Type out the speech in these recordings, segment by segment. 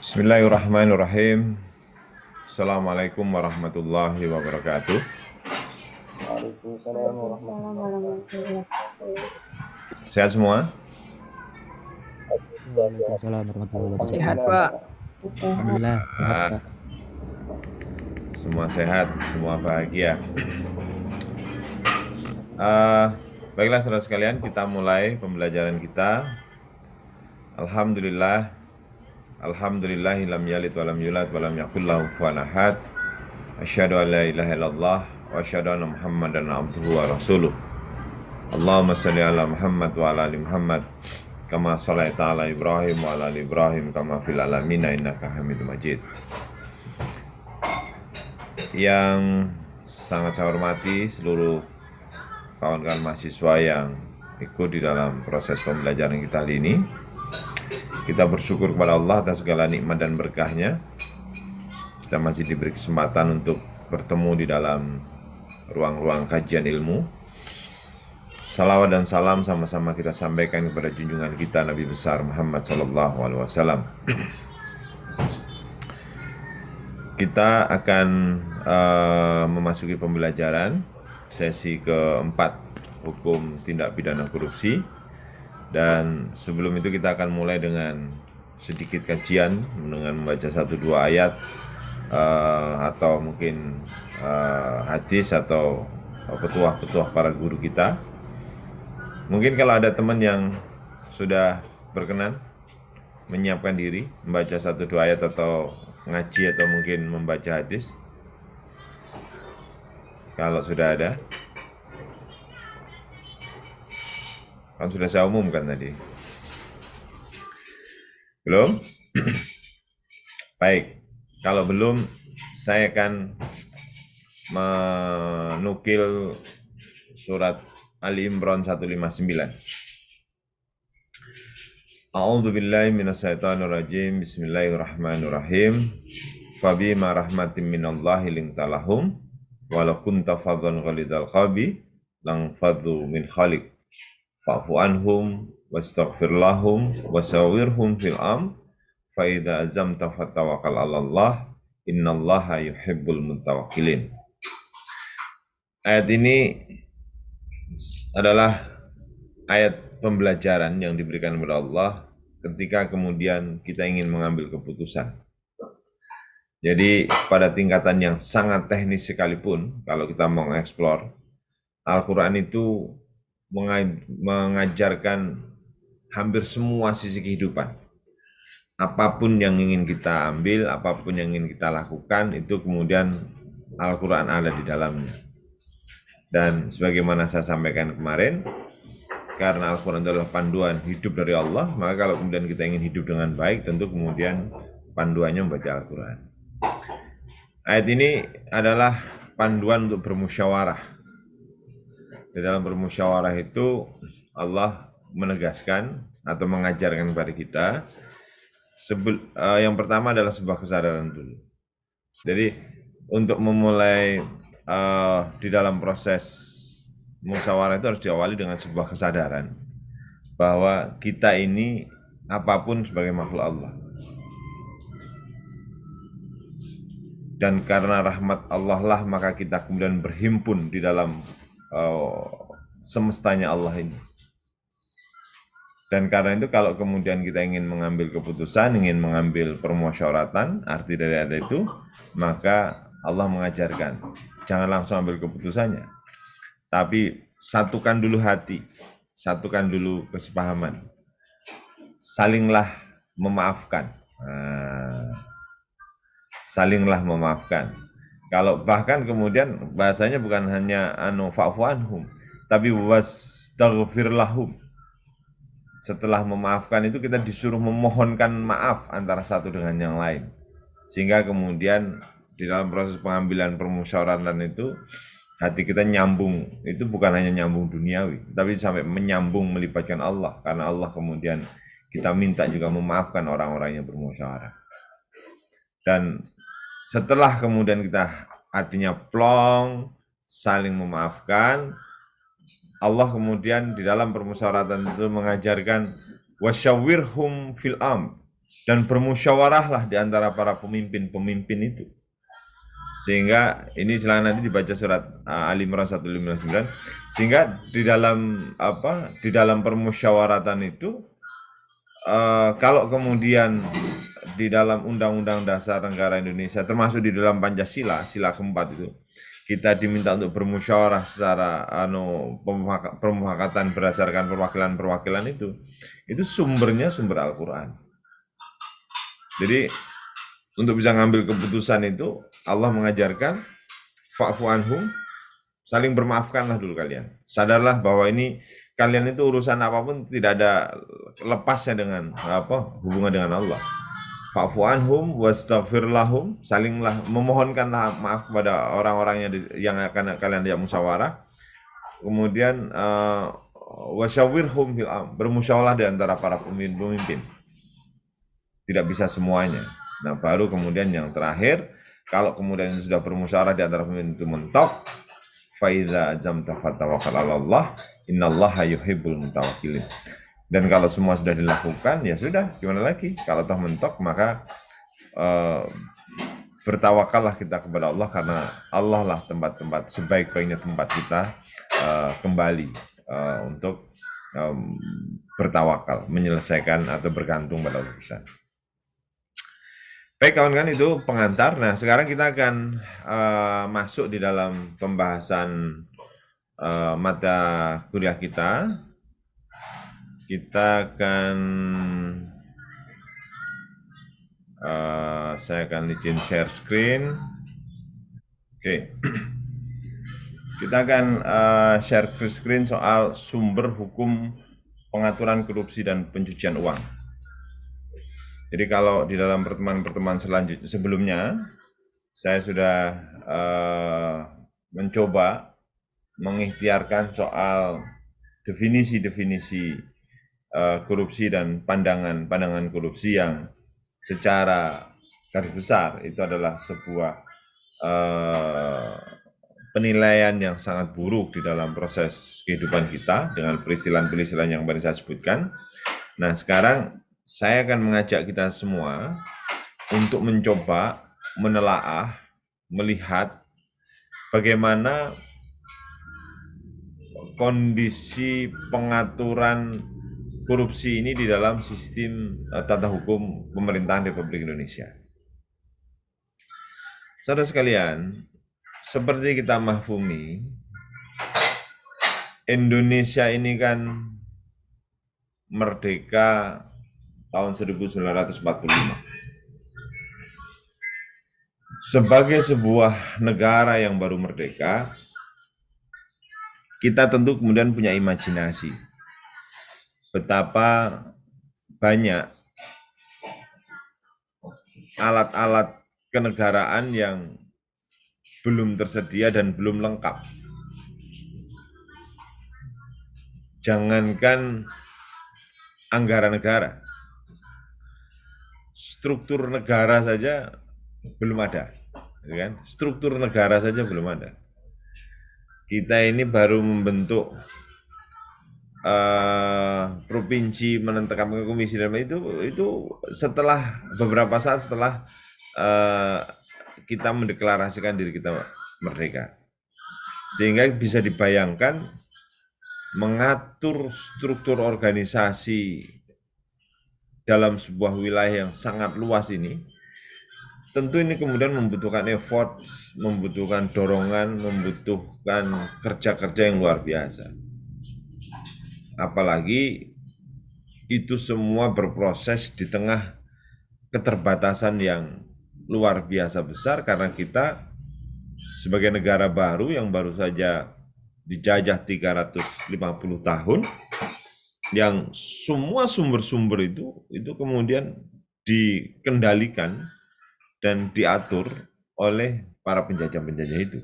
Bismillahirrahmanirrahim. Assalamualaikum warahmatullahi wabarakatuh. Waalaikumsalam Waalaikumsalam warahmatullahi warahmatullahi wabarakatuh. Sehat semua? wabarakatuh. Waalaikumsalam warahmatullahi Sehat, wabarakatuh. Pak. Sehat. Alhamdulillah sehat Ah, Pak. semua sehat, semua bahagia. Ah, Baiklah saudara sekalian, kita mulai pembelajaran kita. Alhamdulillah, Alhamdulillahi lam yalid walam yulad walam yakul lahu kufuwan ahad. Asyhadu an la ilaha illallah wa asyhadu anna Muhammadan abduhu wa rasuluh. Allahumma shalli ala Muhammad wa ala ali Muhammad kama shallaita ala Ibrahim wa ala ali Ibrahim kama fil alamin innaka Hamidum Majid. Yang sangat saya hormati seluruh kawan-kawan mahasiswa yang ikut di dalam proses pembelajaran kita hari ini. Kita bersyukur kepada Allah atas segala nikmat dan berkahnya. Kita masih diberi kesempatan untuk bertemu di dalam ruang-ruang kajian ilmu. Salawat dan salam sama-sama kita sampaikan kepada junjungan kita Nabi besar Muhammad SAW. Kita akan memasuki pembelajaran sesi keempat hukum tindak pidana korupsi. Dan sebelum itu kita akan mulai dengan sedikit kajian dengan membaca 1-2 ayat atau mungkin hadis atau petuah-petuah para guru kita. Mungkin kalau ada teman yang sudah berkenan menyiapkan diri membaca 1-2 ayat atau ngaji atau mungkin membaca hadis. Kalau sudah ada, kan sudah saya umumkan tadi. Belum? Baik, kalau belum saya akan menukil surat Ali Imran 159. A'udzu billahi minasyaitonir rajim. Bismillahirrahmanirrahim. Fabima rahmatin minallahi linta lahum walau kunta faddan ghalidal qalbi lang faddu min khaliq fa'fu anhum wastaghfir lahum wasawirhum fil fa idza azamta fatawakkal 'alallah innallaha yuhibbul mutawakkilin. Ayat ini adalah ayat pembelajaran yang diberikan oleh Allah ketika kemudian kita ingin mengambil keputusan. Jadi pada tingkatan yang sangat teknis sekalipun, kalau kita mau mengeksplor, Al-Quran itu mengajarkan hampir semua sisi kehidupan. Apapun yang ingin kita ambil, apapun yang ingin kita lakukan, itu kemudian Al-Quran ada di dalamnya. Dan sebagaimana saya sampaikan kemarin, karena Al-Quran adalah panduan hidup dari Allah, maka kalau kemudian kita ingin hidup dengan baik, tentu kemudian panduannya membaca Al-Quran. Ayat ini adalah panduan untuk bermusyawarah. Di dalam bermusyawarah itu Allah menegaskan atau mengajarkan kepada kita, yang pertama adalah sebuah kesadaran dulu. Jadi untuk memulai di dalam proses musyawarah itu harus diawali dengan sebuah kesadaran bahwa kita ini apapun sebagai makhluk Allah. Dan karena rahmat Allah lah maka kita kemudian berhimpun di dalam semestanya Allah ini. Dan karena itu kalau kemudian kita ingin mengambil keputusan, ingin mengambil permusyawaratan, arti dari ayat itu, maka Allah mengajarkan, jangan langsung ambil keputusannya. Tapi satukan dulu hati, satukan dulu kesepahaman. Salinglah memaafkan. Salinglah memaafkan. Kalau bahkan kemudian bahasanya bukan hanya fa'fu anhum, tapi wastaghfir lahum. Setelah memaafkan itu kita disuruh memohonkan maaf antara satu dengan yang lain. Sehingga kemudian di dalam proses pengambilan permusyawaratan itu hati kita nyambung. Itu bukan hanya nyambung duniawi, tapi sampai menyambung melibatkan Allah. Karena Allah kemudian kita minta juga memaafkan orang-orang yang bermusyawarah. Dan setelah kemudian kita artinya plong, saling memaafkan, Allah kemudian di dalam permusyawaratan itu mengajarkan wasyawirhum fil dan bermusyawarahlah di antara para pemimpin-pemimpin itu. Sehingga ini silahkan nanti dibaca surat Ali Imran 159. Sehingga di dalam permusyawaratan itu kalau kemudian di dalam Undang-Undang Dasar Negara Indonesia termasuk di dalam Pancasila, sila keempat itu kita diminta untuk bermusyawarah secara pemufakatan berdasarkan perwakilan-perwakilan itu sumbernya sumber Al-Qur'an. Jadi untuk bisa ngambil keputusan itu Allah mengajarkan fa'fu anhum, saling bermaafkanlah dulu kalian. Sadarlah bahwa ini kalian itu urusan apapun tidak ada lepasnya dengan hubungan dengan Allah. Fa'fu anhum wastaghfir lahum, salinglah memohonkanlah maaf kepada orang-orang yang akan kalian diajak musyawarah. Kemudian wasyawirhum fil amr, bermusyawarah di antara para pemimpin. Tidak bisa semuanya. Nah, baru kemudian yang terakhir, kalau kemudian sudah bermusyawarah di antara pemimpin itu mentok, fa idza azamta fatawakkal 'ala Allah, innallaha yuhibbul mutawakkilin. Dan kalau semua sudah dilakukan, ya sudah, gimana lagi? Kalau toh mentok, maka bertawakallah kita kepada Allah, karena Allah lah tempat-tempat sebaik-baiknya tempat kita kembali untuk bertawakal, menyelesaikan atau bergantung pada urusan. Baik kawan-kawan, itu pengantar. Nah, sekarang kita akan masuk di dalam pembahasan mata kuliah kita. Kita akan saya akan izin share screen. Oke. Kita akan share screen soal sumber hukum pengaturan korupsi dan pencucian uang. Jadi kalau di dalam pertemuan-pertemuan sebelumnya, saya sudah mencoba mengikhtiarkan soal definisi-definisi korupsi dan pandangan korupsi yang secara garis besar itu adalah sebuah penilaian yang sangat buruk di dalam proses kehidupan kita dengan peristilan-peristilan yang baru saya sebutkan. Nah, sekarang saya akan mengajak kita semua untuk mencoba menelaah, melihat bagaimana kondisi pengaturan korupsi ini di dalam sistem tata hukum pemerintahan Republik Indonesia. Saudara sekalian, seperti kita mahfumi, Indonesia ini kan merdeka tahun 1945. Sebagai sebuah negara yang baru merdeka, kita tentu kemudian punya imajinasi betapa banyak alat-alat kenegaraan yang belum tersedia dan belum lengkap. Jangankan anggaran negara, struktur negara saja belum ada, kan? Struktur negara saja belum ada. Kita ini baru membentuk provinsi, menetapkan komisi, dan itu setelah beberapa saat setelah kita mendeklarasikan diri kita merdeka, sehingga bisa dibayangkan mengatur struktur organisasi dalam sebuah wilayah yang sangat luas ini. Tentu ini kemudian membutuhkan effort, membutuhkan dorongan, membutuhkan kerja-kerja yang luar biasa. Apalagi itu semua berproses di tengah keterbatasan yang luar biasa besar, karena kita sebagai negara baru yang baru saja dijajah 350 tahun, yang semua sumber-sumber itu kemudian dikendalikan dan diatur oleh para penjajah-penjajah itu.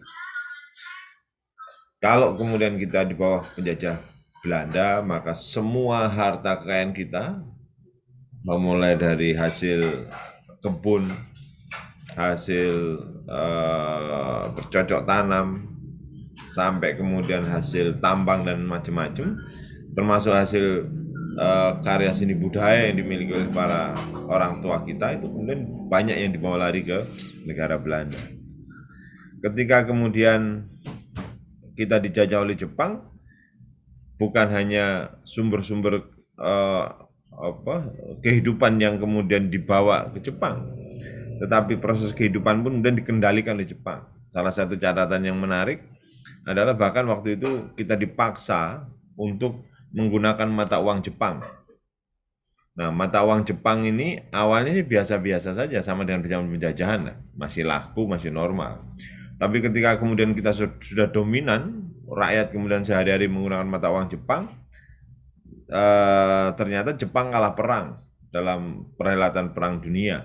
Kalau kemudian kita di bawah penjajah Belanda, maka semua harta kekayaan kita, mulai dari hasil kebun, hasil bercocok tanam, sampai kemudian hasil tambang dan macam-macam, termasuk hasil karya seni budaya yang dimiliki oleh para orang tua kita itu kemudian banyak yang dibawa lari ke negara Belanda. Ketika kemudian kita dijajah oleh Jepang, bukan hanya sumber-sumber kehidupan yang kemudian dibawa ke Jepang, tetapi proses kehidupan pun kemudian dikendalikan oleh Jepang. Salah satu catatan yang menarik adalah bahkan waktu itu kita dipaksa untuk menggunakan mata uang Jepang. Nah, mata uang Jepang ini awalnya sih biasa-biasa saja, sama dengan zaman penjajahan, masih laku, masih normal. Tapi ketika kemudian kita sudah dominan, rakyat kemudian sehari-hari menggunakan mata uang Jepang, ternyata Jepang kalah perang dalam perhelatan Perang Dunia,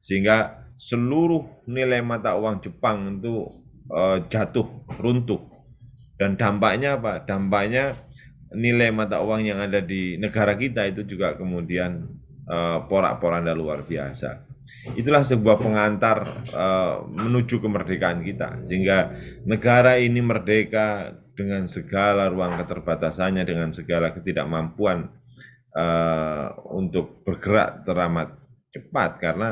sehingga seluruh nilai mata uang Jepang itu jatuh, runtuh. Dan dampaknya apa? Dampaknya nilai mata uang yang ada di negara kita itu juga kemudian porak-poranda luar biasa. Itulah sebuah pengantar menuju kemerdekaan kita, sehingga negara ini merdeka dengan segala ruang keterbatasannya, dengan segala ketidakmampuan untuk bergerak teramat cepat, karena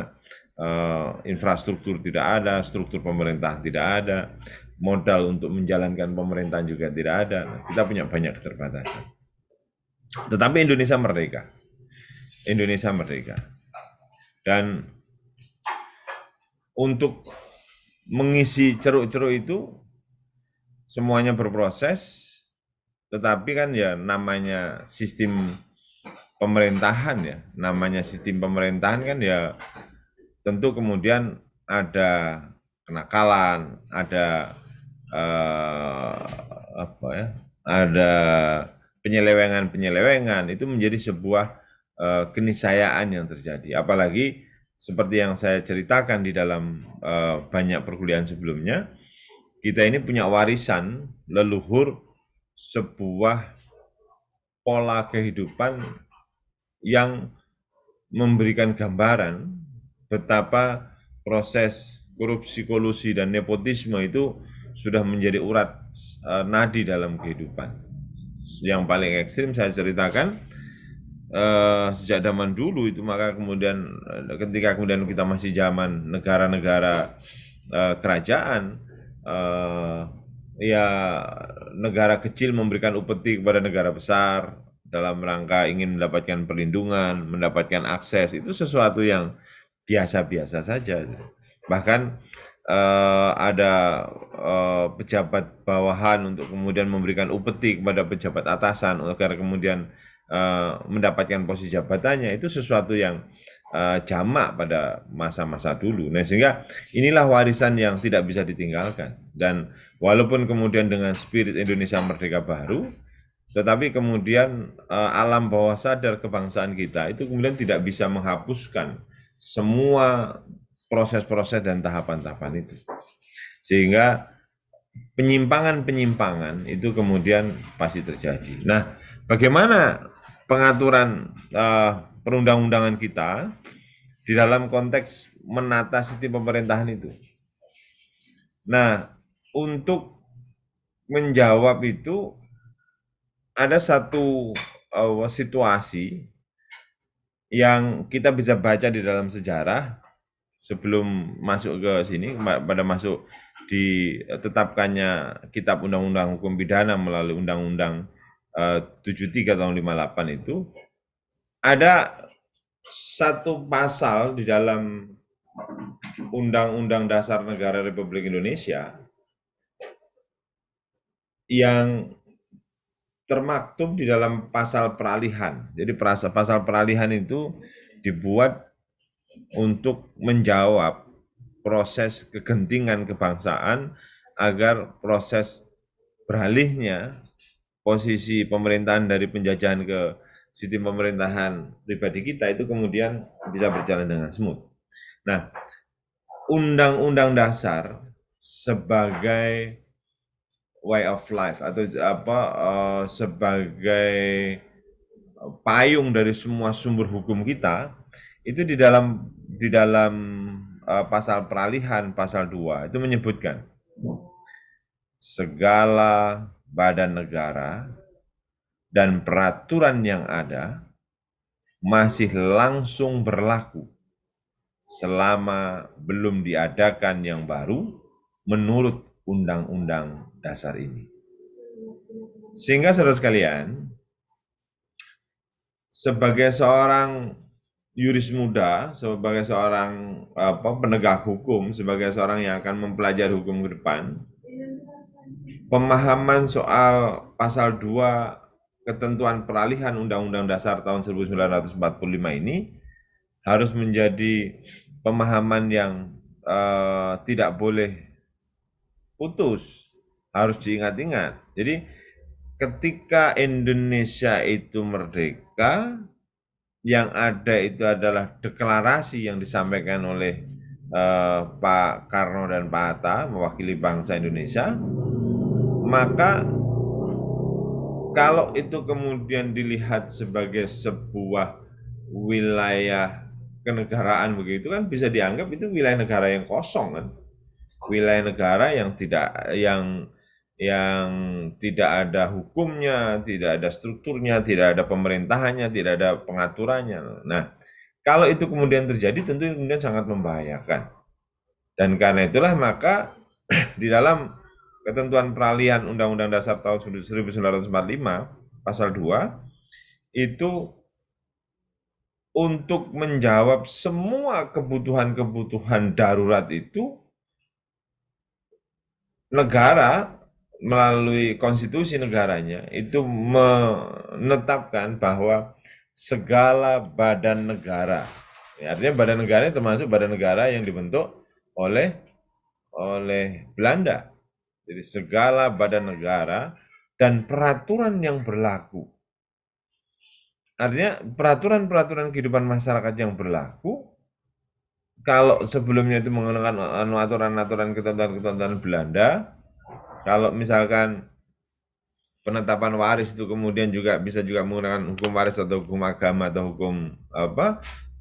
infrastruktur tidak ada, struktur pemerintah tidak ada, modal untuk menjalankan pemerintahan juga tidak ada. Kita punya banyak keterbatasan. Tetapi Indonesia merdeka. Indonesia merdeka. Dan untuk mengisi ceruk-ceruk itu semuanya berproses, tetapi kan ya namanya sistem pemerintahan ya, namanya sistem pemerintahan kan ya tentu kemudian ada kenakalan, ada ada penyelewengan, itu menjadi sebuah keniscayaan yang terjadi. Apalagi seperti yang saya ceritakan di dalam banyak perkuliahan sebelumnya, kita ini punya warisan leluhur sebuah pola kehidupan yang memberikan gambaran betapa proses korupsi, kolusi, dan nepotisme itu sudah menjadi urat nadi dalam kehidupan. Yang paling ekstrim saya ceritakan sejak zaman dulu itu, maka kemudian ketika kemudian kita masih zaman negara-negara kerajaan, ya negara kecil memberikan upeti kepada negara besar dalam rangka ingin mendapatkan perlindungan, mendapatkan akses, itu sesuatu yang biasa-biasa saja. Bahkan ada pejabat bawahan untuk kemudian memberikan upeti kepada pejabat atasan agar kemudian mendapatkan posisi jabatannya, itu sesuatu yang jamak pada masa-masa dulu. Nah, sehingga inilah warisan yang tidak bisa ditinggalkan. Dan walaupun kemudian dengan spirit Indonesia Merdeka baru, tetapi kemudian alam bawah sadar kebangsaan kita itu kemudian tidak bisa menghapuskan semua proses-proses dan tahapan-tahapan itu. Sehingga penyimpangan-penyimpangan itu kemudian pasti terjadi. Nah, bagaimana pengaturan perundang-undangan kita di dalam konteks menata sistem pemerintahan itu? Nah, untuk menjawab itu ada satu situasi yang kita bisa baca di dalam sejarah sebelum masuk ke sini, pada masuk ditetapkannya Kitab Undang-Undang Hukum Pidana melalui Undang-Undang 73 tahun 58 itu, ada satu pasal di dalam Undang-Undang Dasar Negara Republik Indonesia yang termaktub di dalam pasal peralihan. Jadi pasal peralihan itu dibuat untuk menjawab proses kegentingan kebangsaan agar proses beralihnya posisi pemerintahan dari penjajahan ke sistem pemerintahan pribadi kita itu kemudian bisa berjalan dengan smooth. Nah, Undang-Undang Dasar sebagai way of life atau sebagai payung dari semua sumber hukum kita, itu di dalam pasal peralihan pasal 2 itu menyebutkan segala badan negara dan peraturan yang ada masih langsung berlaku selama belum diadakan yang baru menurut Undang-Undang Dasar ini. Sehingga saudara sekalian, sebagai seorang yuris muda, sebagai seorang penegak hukum, sebagai seorang yang akan mempelajari hukum ke depan, pemahaman soal pasal 2 ketentuan peralihan Undang-Undang Dasar tahun 1945 ini harus menjadi pemahaman yang tidak boleh putus, harus diingat-ingat. Jadi ketika Indonesia itu merdeka, yang ada itu adalah deklarasi yang disampaikan oleh Pak Karno dan Pak Hatta mewakili bangsa Indonesia, maka kalau itu kemudian dilihat sebagai sebuah wilayah kenegaraan begitu kan bisa dianggap itu wilayah negara yang kosong kan, wilayah negara yang tidak ada hukumnya, tidak ada strukturnya, tidak ada pemerintahannya, tidak ada pengaturannya. Nah, kalau itu kemudian terjadi tentu kemudian sangat membahayakan. Dan karena itulah maka di dalam ketentuan peralihan Undang-Undang Dasar tahun 1945 pasal 2 itu untuk menjawab semua kebutuhan-kebutuhan darurat itu negara melalui konstitusi negaranya itu menetapkan bahwa segala badan negara, ya, artinya badan negara termasuk badan negara yang dibentuk oleh Belanda. Jadi segala badan negara dan peraturan yang berlaku. Artinya peraturan-peraturan kehidupan masyarakat yang berlaku, kalau sebelumnya itu menggunakan aturan-aturan ketentuan-ketentuan Belanda, kalau misalkan penetapan waris itu kemudian juga bisa juga menggunakan hukum waris atau hukum agama atau hukum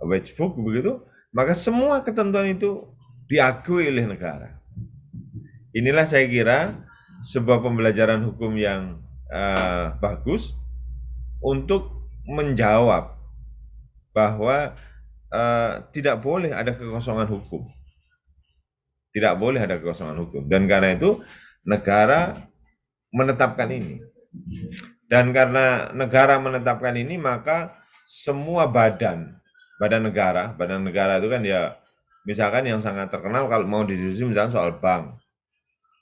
wajib begitu, maka semua ketentuan itu diakui oleh negara. Inilah saya kira sebuah pembelajaran hukum yang bagus untuk menjawab bahwa tidak boleh ada kekosongan hukum. Tidak boleh ada kekosongan hukum. Dan karena itu negara menetapkan ini. Dan karena negara menetapkan ini, maka semua badan negara itu kan ya, misalkan yang sangat terkenal kalau mau disusun misalkan soal bank,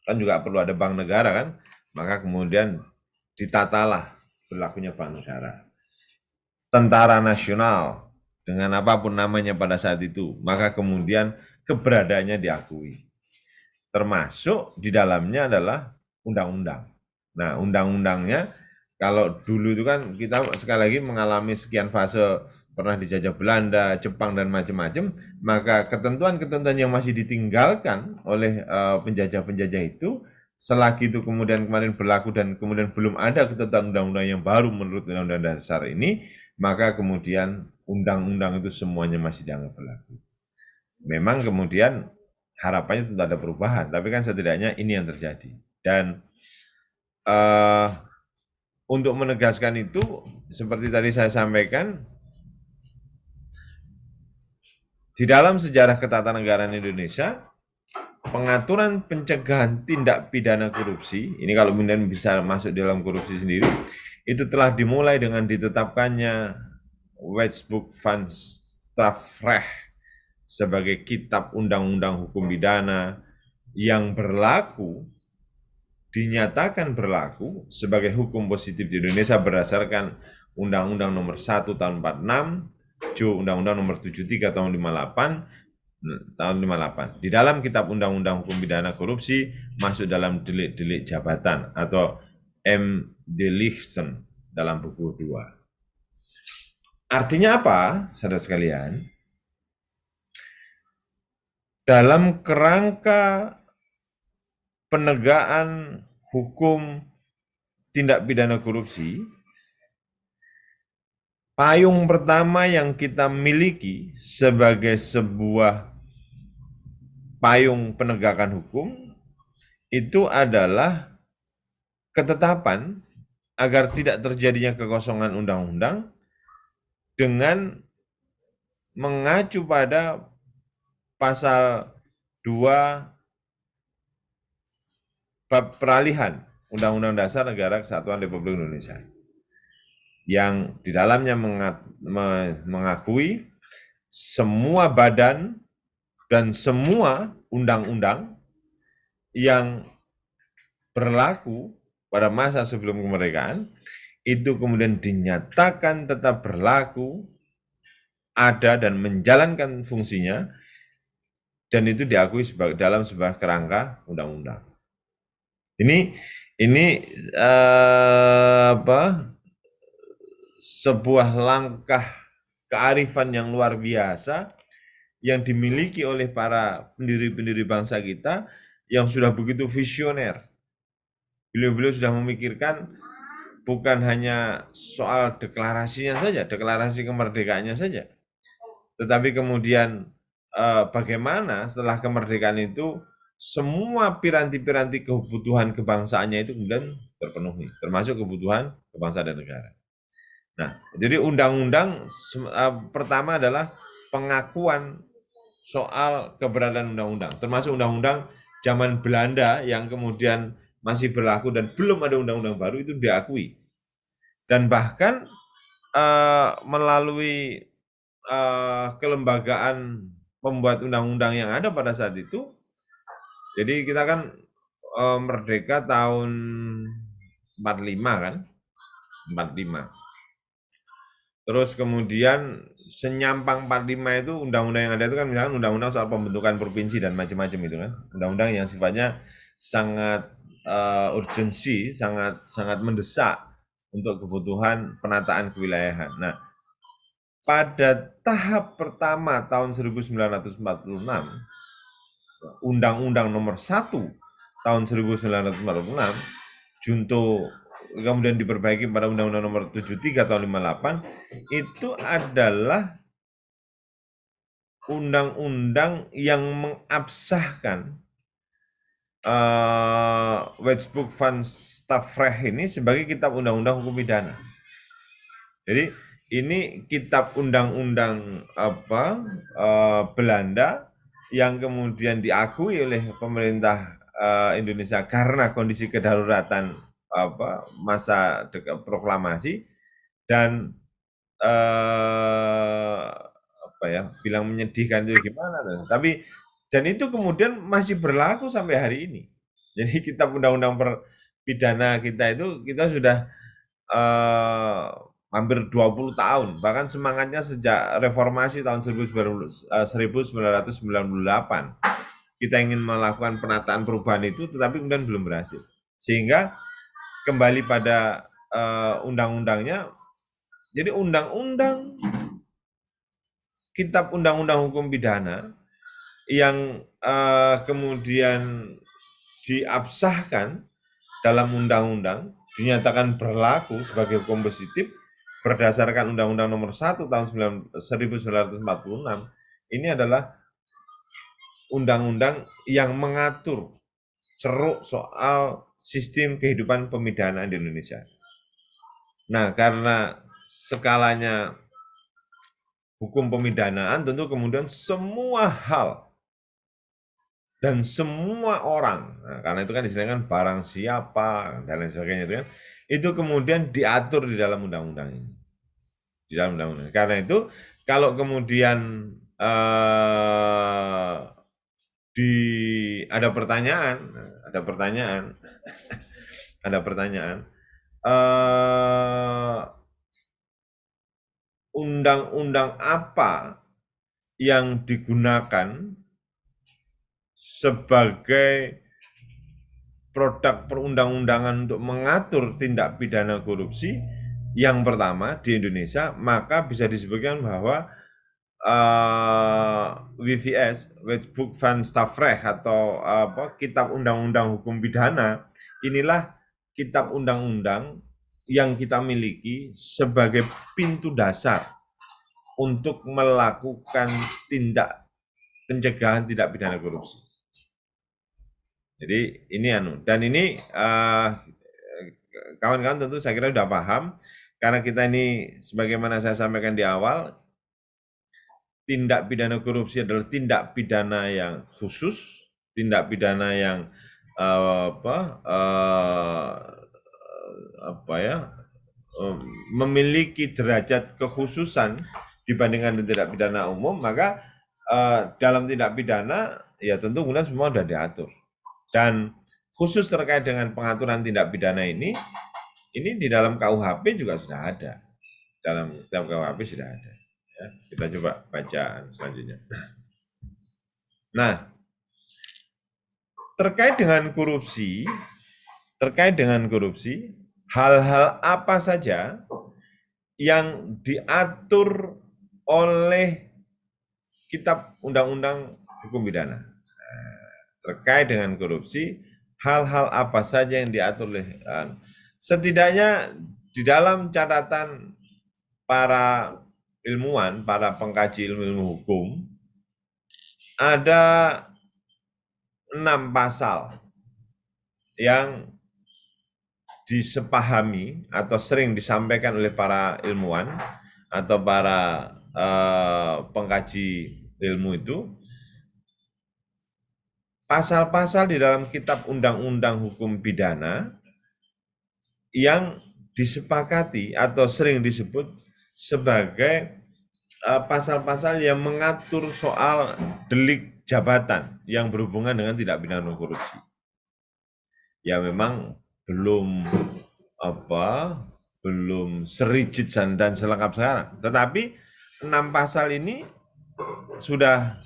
kan juga perlu ada bank negara kan, maka kemudian ditatalah berlakunya bank negara. Tentara nasional, dengan apapun namanya pada saat itu, maka kemudian keberadaannya diakui. Termasuk di dalamnya adalah undang-undang. Nah, undang-undangnya kalau dulu itu kan kita sekali lagi mengalami sekian fase, pernah dijajah Belanda, Jepang dan macam-macam, maka ketentuan-ketentuan yang masih ditinggalkan oleh penjajah-penjajah itu, selagi itu kemudian kemarin berlaku dan kemudian belum ada ketentuan undang-undang yang baru menurut Undang-Undang Dasar ini, maka kemudian undang-undang itu semuanya masih dianggap berlaku. Memang kemudian harapannya tentu ada perubahan, tapi kan setidaknya ini yang terjadi. Dan untuk menegaskan itu, seperti tadi saya sampaikan, di dalam sejarah ketatanegaraan Indonesia, pengaturan pencegahan tindak pidana korupsi, ini kalau kemudian bisa masuk dalam korupsi sendiri, itu telah dimulai dengan ditetapkannya Wetboek van Strafrecht sebagai kitab undang-undang hukum pidana yang berlaku, dinyatakan berlaku sebagai hukum positif di Indonesia berdasarkan Undang-Undang Nomor 1 Tahun 46, Undang-Undang Nomor 73 Tahun 58. Di dalam kitab Undang-Undang Hukum Pidana Korupsi masuk dalam delik-delik jabatan atau M-Delicten dalam buku 2. Artinya apa, saudara sekalian? Dalam kerangka penegakan hukum tindak pidana korupsi, payung pertama yang kita miliki sebagai sebuah payung penegakan hukum itu adalah ketetapan agar tidak terjadinya kekosongan undang-undang dengan mengacu pada pasal 2 bab peralihan Undang-Undang Dasar Negara Kesatuan Republik Indonesia yang di dalamnya mengakui semua badan dan semua undang-undang yang berlaku pada masa sebelum kemerdekaan itu kemudian dinyatakan tetap berlaku, ada dan menjalankan fungsinya, dan itu diakui dalam sebuah kerangka undang-undang. Ini sebuah langkah kearifan yang luar biasa yang dimiliki oleh para pendiri-pendiri bangsa kita yang sudah begitu visioner. Beliau-beliau sudah memikirkan bukan hanya soal deklarasinya saja, deklarasi kemerdekaannya saja, tetapi kemudian bagaimana setelah kemerdekaan itu semua piranti-piranti kebutuhan kebangsaannya itu kemudian terpenuhi, termasuk kebutuhan bangsa dan negara. Nah, jadi undang-undang pertama adalah pengakuan soal keberadaan undang-undang, termasuk undang-undang zaman Belanda yang kemudian masih berlaku dan belum ada undang-undang baru itu diakui. Dan bahkan melalui kelembagaan pembuat undang-undang yang ada pada saat itu, jadi kita kan merdeka tahun 45 kan, 45. Terus kemudian senyampang 45 itu undang-undang yang ada itu kan misalkan undang-undang soal pembentukan provinsi dan macam-macam itu kan. Undang-undang yang sifatnya sangat urgensi, sangat mendesak untuk kebutuhan penataan kewilayahan. Nah, pada tahap pertama tahun 1946, Undang-Undang Nomor 1 tahun 1946, Junto kemudian diperbaiki pada Undang-Undang Nomor 73 tahun 58, itu adalah undang-undang yang mengabsahkan Wetboek van Staffrecht ini sebagai kitab undang-undang hukum pidana. Jadi ini kitab undang-undang Belanda yang kemudian diakui oleh pemerintah Indonesia karena kondisi kedaruratan masa proklamasi dan bilang menyedihkan itu gimana, tapi dan itu kemudian masih berlaku sampai hari ini. Jadi kitab undang-undang pidana kita itu kita sudah hampir 20 tahun, bahkan semangatnya sejak reformasi tahun 1998. Kita ingin melakukan penataan perubahan itu, tetapi kemudian belum berhasil. Sehingga kembali pada undang-undangnya, jadi undang-undang kitab undang-undang hukum pidana yang kemudian diabsahkan dalam undang-undang, dinyatakan berlaku sebagai hukum positif berdasarkan Undang-Undang Nomor 1 tahun 1946, ini adalah undang-undang yang mengatur ceruk soal sistem kehidupan pemidanaan di Indonesia. Nah, karena skalanya hukum pemidanaan, tentu kemudian semua hal dan semua orang, nah, karena itu kan istilahnya kan barang siapa dan lain sebagainya itu kemudian diatur di dalam undang-undang ini, di dalam undang-undang. Karena itu kalau kemudian ada pertanyaan, undang-undang apa yang digunakan sebagai produk perundang-undangan untuk mengatur tindak pidana korupsi yang pertama di Indonesia, maka bisa disebutkan bahwa WVS, Wetboek van Staffrecht atau kitab undang-undang hukum pidana, inilah kitab undang-undang yang kita miliki sebagai pintu dasar untuk melakukan tindak pencegahan tindak pidana korupsi. Jadi ini dan ini kawan-kawan tentu saya kira sudah paham, karena kita ini sebagaimana saya sampaikan di awal, tindak pidana korupsi adalah tindak pidana yang khusus, tindak pidana yang apa ya memiliki derajat kekhususan dibandingkan dengan tindak pidana umum, maka dalam tindak pidana ya tentu kemudian semua sudah diatur. Dan khusus terkait dengan pengaturan tindak pidana ini di dalam KUHP juga sudah ada. Dalam KUHP sudah ada. Ya, kita coba baca selanjutnya. Nah, terkait dengan korupsi, hal-hal apa saja yang diatur oleh Kitab Undang-Undang Hukum Pidana. Terkait dengan korupsi, hal-hal apa saja yang diatur oleh setidaknya di dalam catatan para ilmuwan, para pengkaji ilmu hukum, ada 6 pasal yang disepahami atau sering disampaikan oleh para ilmuwan atau para pengkaji ilmu itu, pasal-pasal di dalam Kitab Undang-Undang Hukum Pidana yang disepakati atau sering disebut sebagai pasal-pasal yang mengatur soal delik jabatan yang berhubungan dengan tindak pidana korupsi. Ya memang belum serigid dan selengkap sekarang. Tetapi 6 pasal ini sudah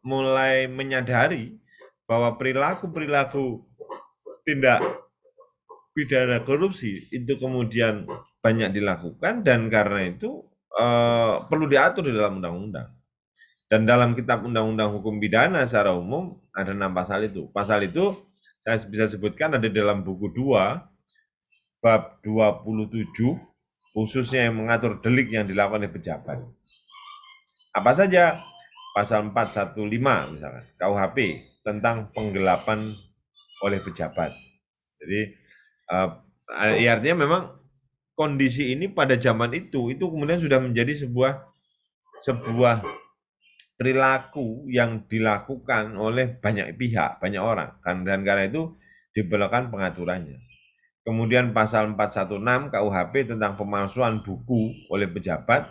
mulai menyadari bahwa perilaku-perilaku tindak pidana korupsi itu kemudian banyak dilakukan, dan karena itu perlu diatur di dalam undang-undang. Dan dalam Kitab Undang-Undang Hukum Pidana secara umum ada 6 pasal itu. Pasal itu saya bisa sebutkan ada dalam buku 2, bab 27, khususnya yang mengatur delik yang dilakukan oleh pejabat. Apa saja? Pasal 415 misalkan, KUHP tentang penggelapan oleh pejabat. Jadi artinya memang kondisi ini pada zaman itu kemudian sudah menjadi sebuah perilaku yang dilakukan oleh banyak pihak, banyak orang. Dan karena itu diperlukan pengaturannya. Kemudian pasal 416 KUHP tentang pemalsuan buku oleh pejabat.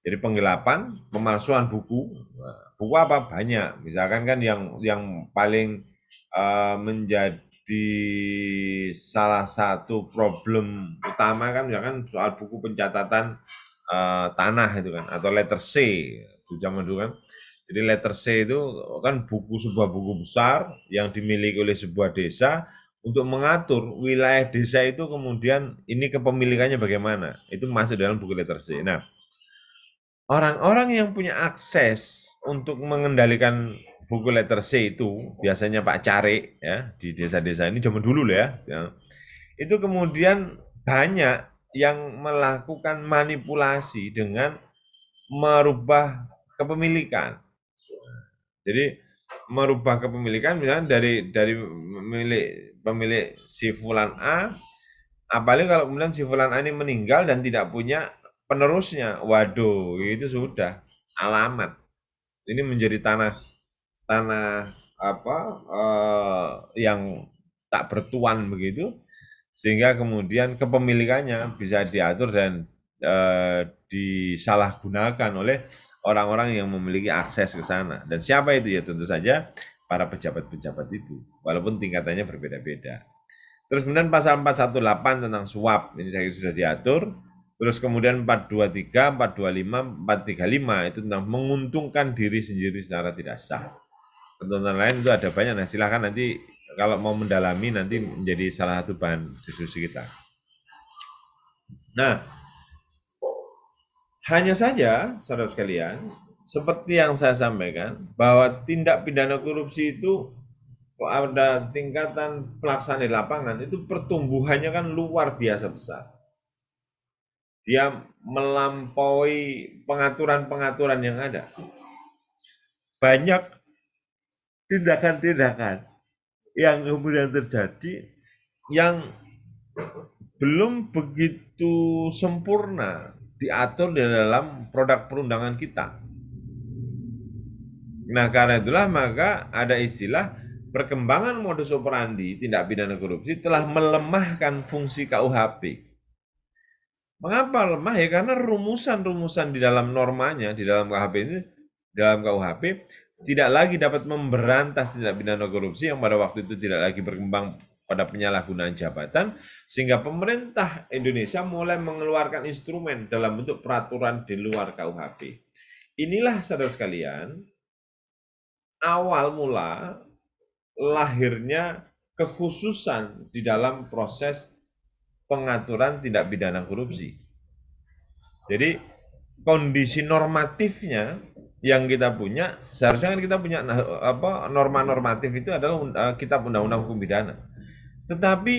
Jadi penggelapan, pemalsuan buku. Buku apa? Banyak. Misalkan kan yang paling menjadi salah satu problem utama kan misalkan soal buku pencatatan tanah itu kan, atau letter C di zaman dulu kan. Jadi letter C itu kan sebuah buku besar yang dimiliki oleh sebuah desa untuk mengatur wilayah desa itu, kemudian ini kepemilikannya bagaimana. Itu masuk dalam buku letter C. Nah, orang-orang yang punya akses untuk mengendalikan buku letter C itu biasanya Pak Cari ya di desa-desa ini zaman dulu ya. Itu kemudian banyak yang melakukan manipulasi dengan merubah kepemilikan. Jadi merubah kepemilikan misalnya dari pemilik si fulan A, apalagi kalau kemudian si fulan A ini meninggal dan tidak punya penerusnya. Waduh, itu sudah alamat. Ini menjadi tanah yang tak bertuan begitu, sehingga kemudian kepemilikannya bisa diatur dan disalahgunakan oleh orang-orang yang memiliki akses ke sana. Dan siapa itu? Ya tentu saja para pejabat-pejabat itu, walaupun tingkatannya berbeda-beda. Terus kemudian pasal 418 tentang suap, ini saya sudah diatur. Terus kemudian 423, 425, 435 itu tentang menguntungkan diri sendiri secara tidak sah. Ketentuan lain itu ada banyak, nah silahkan nanti kalau mau mendalami nanti menjadi salah satu bahan diskusi kita. Nah, hanya saja, saudara sekalian, seperti yang saya sampaikan, bahwa tindak pidana korupsi itu ada tingkatan pelaksanaan di lapangan, itu pertumbuhannya kan luar biasa besar. Dia melampaui pengaturan-pengaturan yang ada. Banyak tindakan-tindakan yang kemudian terjadi yang belum begitu sempurna diatur di dalam produk perundangan kita. Nah, karena itulah maka ada istilah perkembangan modus operandi tindak pidana korupsi telah melemahkan fungsi KUHP. Mengapa lemah? Ya karena rumusan-rumusan di dalam normanya, di dalam KUHP tidak lagi dapat memberantas tindak pidana korupsi yang pada waktu itu tidak lagi berkembang pada penyalahgunaan jabatan, sehingga pemerintah Indonesia mulai mengeluarkan instrumen dalam bentuk peraturan di luar KUHP. Inilah, saudara sekalian, awal mula lahirnya kekhususan di dalam proses pengaturan tindak pidana korupsi. Jadi kondisi normatifnya yang kita punya, seharusnya kan kita punya norma normatif itu adalah kitab undang-undang hukum pidana. Tetapi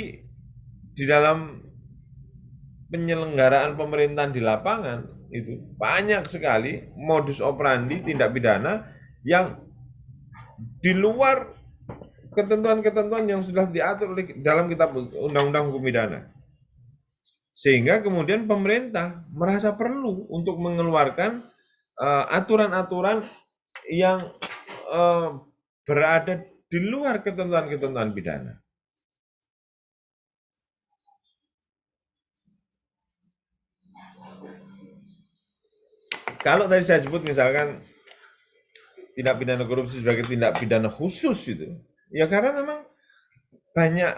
di dalam penyelenggaraan pemerintahan di lapangan itu banyak sekali modus operandi tindak pidana yang di luar ketentuan-ketentuan yang sudah diatur dalam kitab undang-undang hukum pidana. Sehingga kemudian pemerintah merasa perlu untuk mengeluarkan aturan-aturan yang berada di luar ketentuan-ketentuan pidana. Kalau tadi saya sebut misalkan tindak pidana korupsi sebagai tindak pidana khusus itu, ya karena memang banyak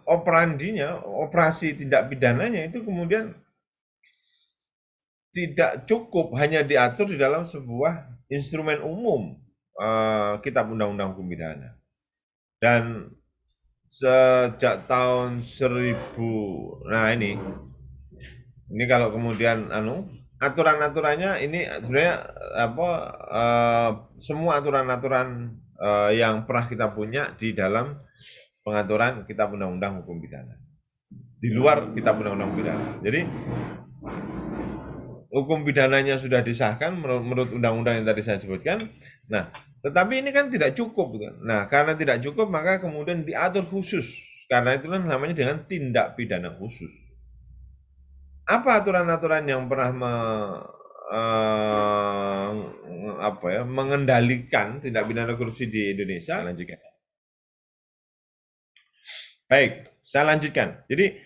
operandinya, operasi tindak pidananya itu kemudian tidak cukup hanya diatur di dalam sebuah instrumen umum kitab undang-undang hukum pidana. Dan sejak tahun 1000, nah ini kalau kemudian aturan-aturannya ini sebenarnya semua aturan-aturan yang pernah kita punya di dalam pengaturan kitab undang-undang hukum pidana. Di luar kitab undang-undang pidana. Jadi hukum pidananya sudah disahkan menurut undang-undang yang tadi saya sebutkan. Nah, tetapi ini kan tidak cukup. Nah, karena tidak cukup maka kemudian diatur khusus. Karena itulah namanya dengan tindak pidana khusus. Apa aturan-aturan yang pernah mengendalikan tindak pidana korupsi di Indonesia? Lanjutkan. Baik, saya lanjutkan. Jadi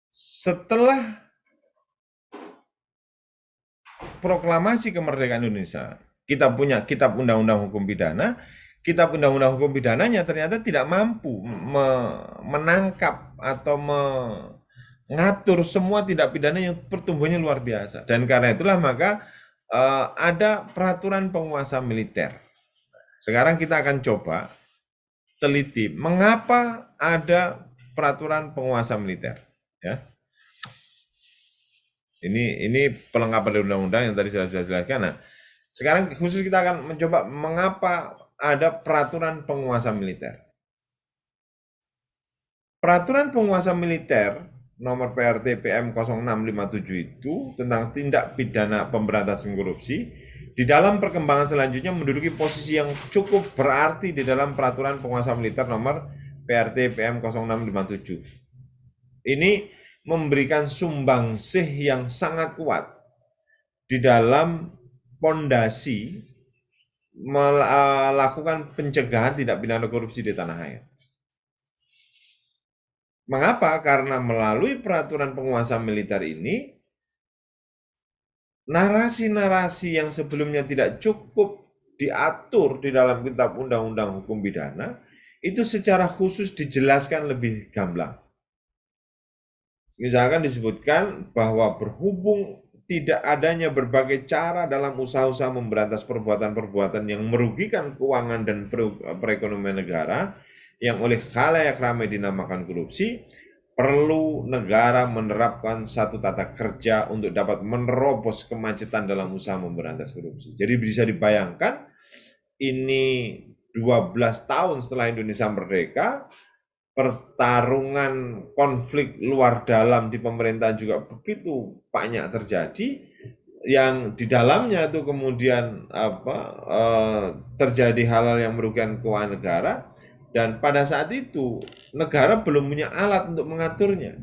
setelah proklamasi kemerdekaan Indonesia, kita punya kitab undang-undang hukum pidana. Kitab undang-undang hukum pidananya ternyata tidak mampu menangkap atau mengatur semua tindak pidana yang pertumbuhannya luar biasa. Dan karena itulah maka ada peraturan penguasa militer. Sekarang kita akan coba teliti mengapa ada peraturan penguasa militer. Ya. Ini pelengkapan dari undang-undang yang tadi sudah jelaskan. Nah, sekarang khusus kita akan mencoba mengapa ada peraturan penguasa militer. Peraturan penguasa militer nomor PRT PM 0657 itu tentang tindak pidana pemberantasan korupsi di dalam perkembangan selanjutnya menduduki posisi yang cukup berarti di dalam peraturan penguasa militer nomor PRT PM 0657. Ini memberikan sumbangsih yang sangat kuat di dalam pondasi melakukan pencegahan tindak pidana korupsi di tanah air. Mengapa? Karena melalui peraturan penguasa militer ini, narasi-narasi yang sebelumnya tidak cukup diatur di dalam kitab undang-undang hukum pidana, itu secara khusus dijelaskan lebih gamblang. Misalkan disebutkan bahwa berhubung tidak adanya berbagai cara dalam usaha-usaha memberantas perbuatan-perbuatan yang merugikan keuangan dan perekonomian negara yang oleh khalayak ramai dinamakan korupsi, perlu negara menerapkan satu tata kerja untuk dapat menerobos kemacetan dalam usaha memberantas korupsi. Jadi bisa dibayangkan ini 12 tahun setelah Indonesia merdeka, pertarungan konflik luar dalam di pemerintahan juga begitu banyak terjadi, yang di dalamnya itu kemudian terjadi hal-hal yang merugikan keuangan negara, Dan pada saat itu negara belum punya alat untuk mengaturnya.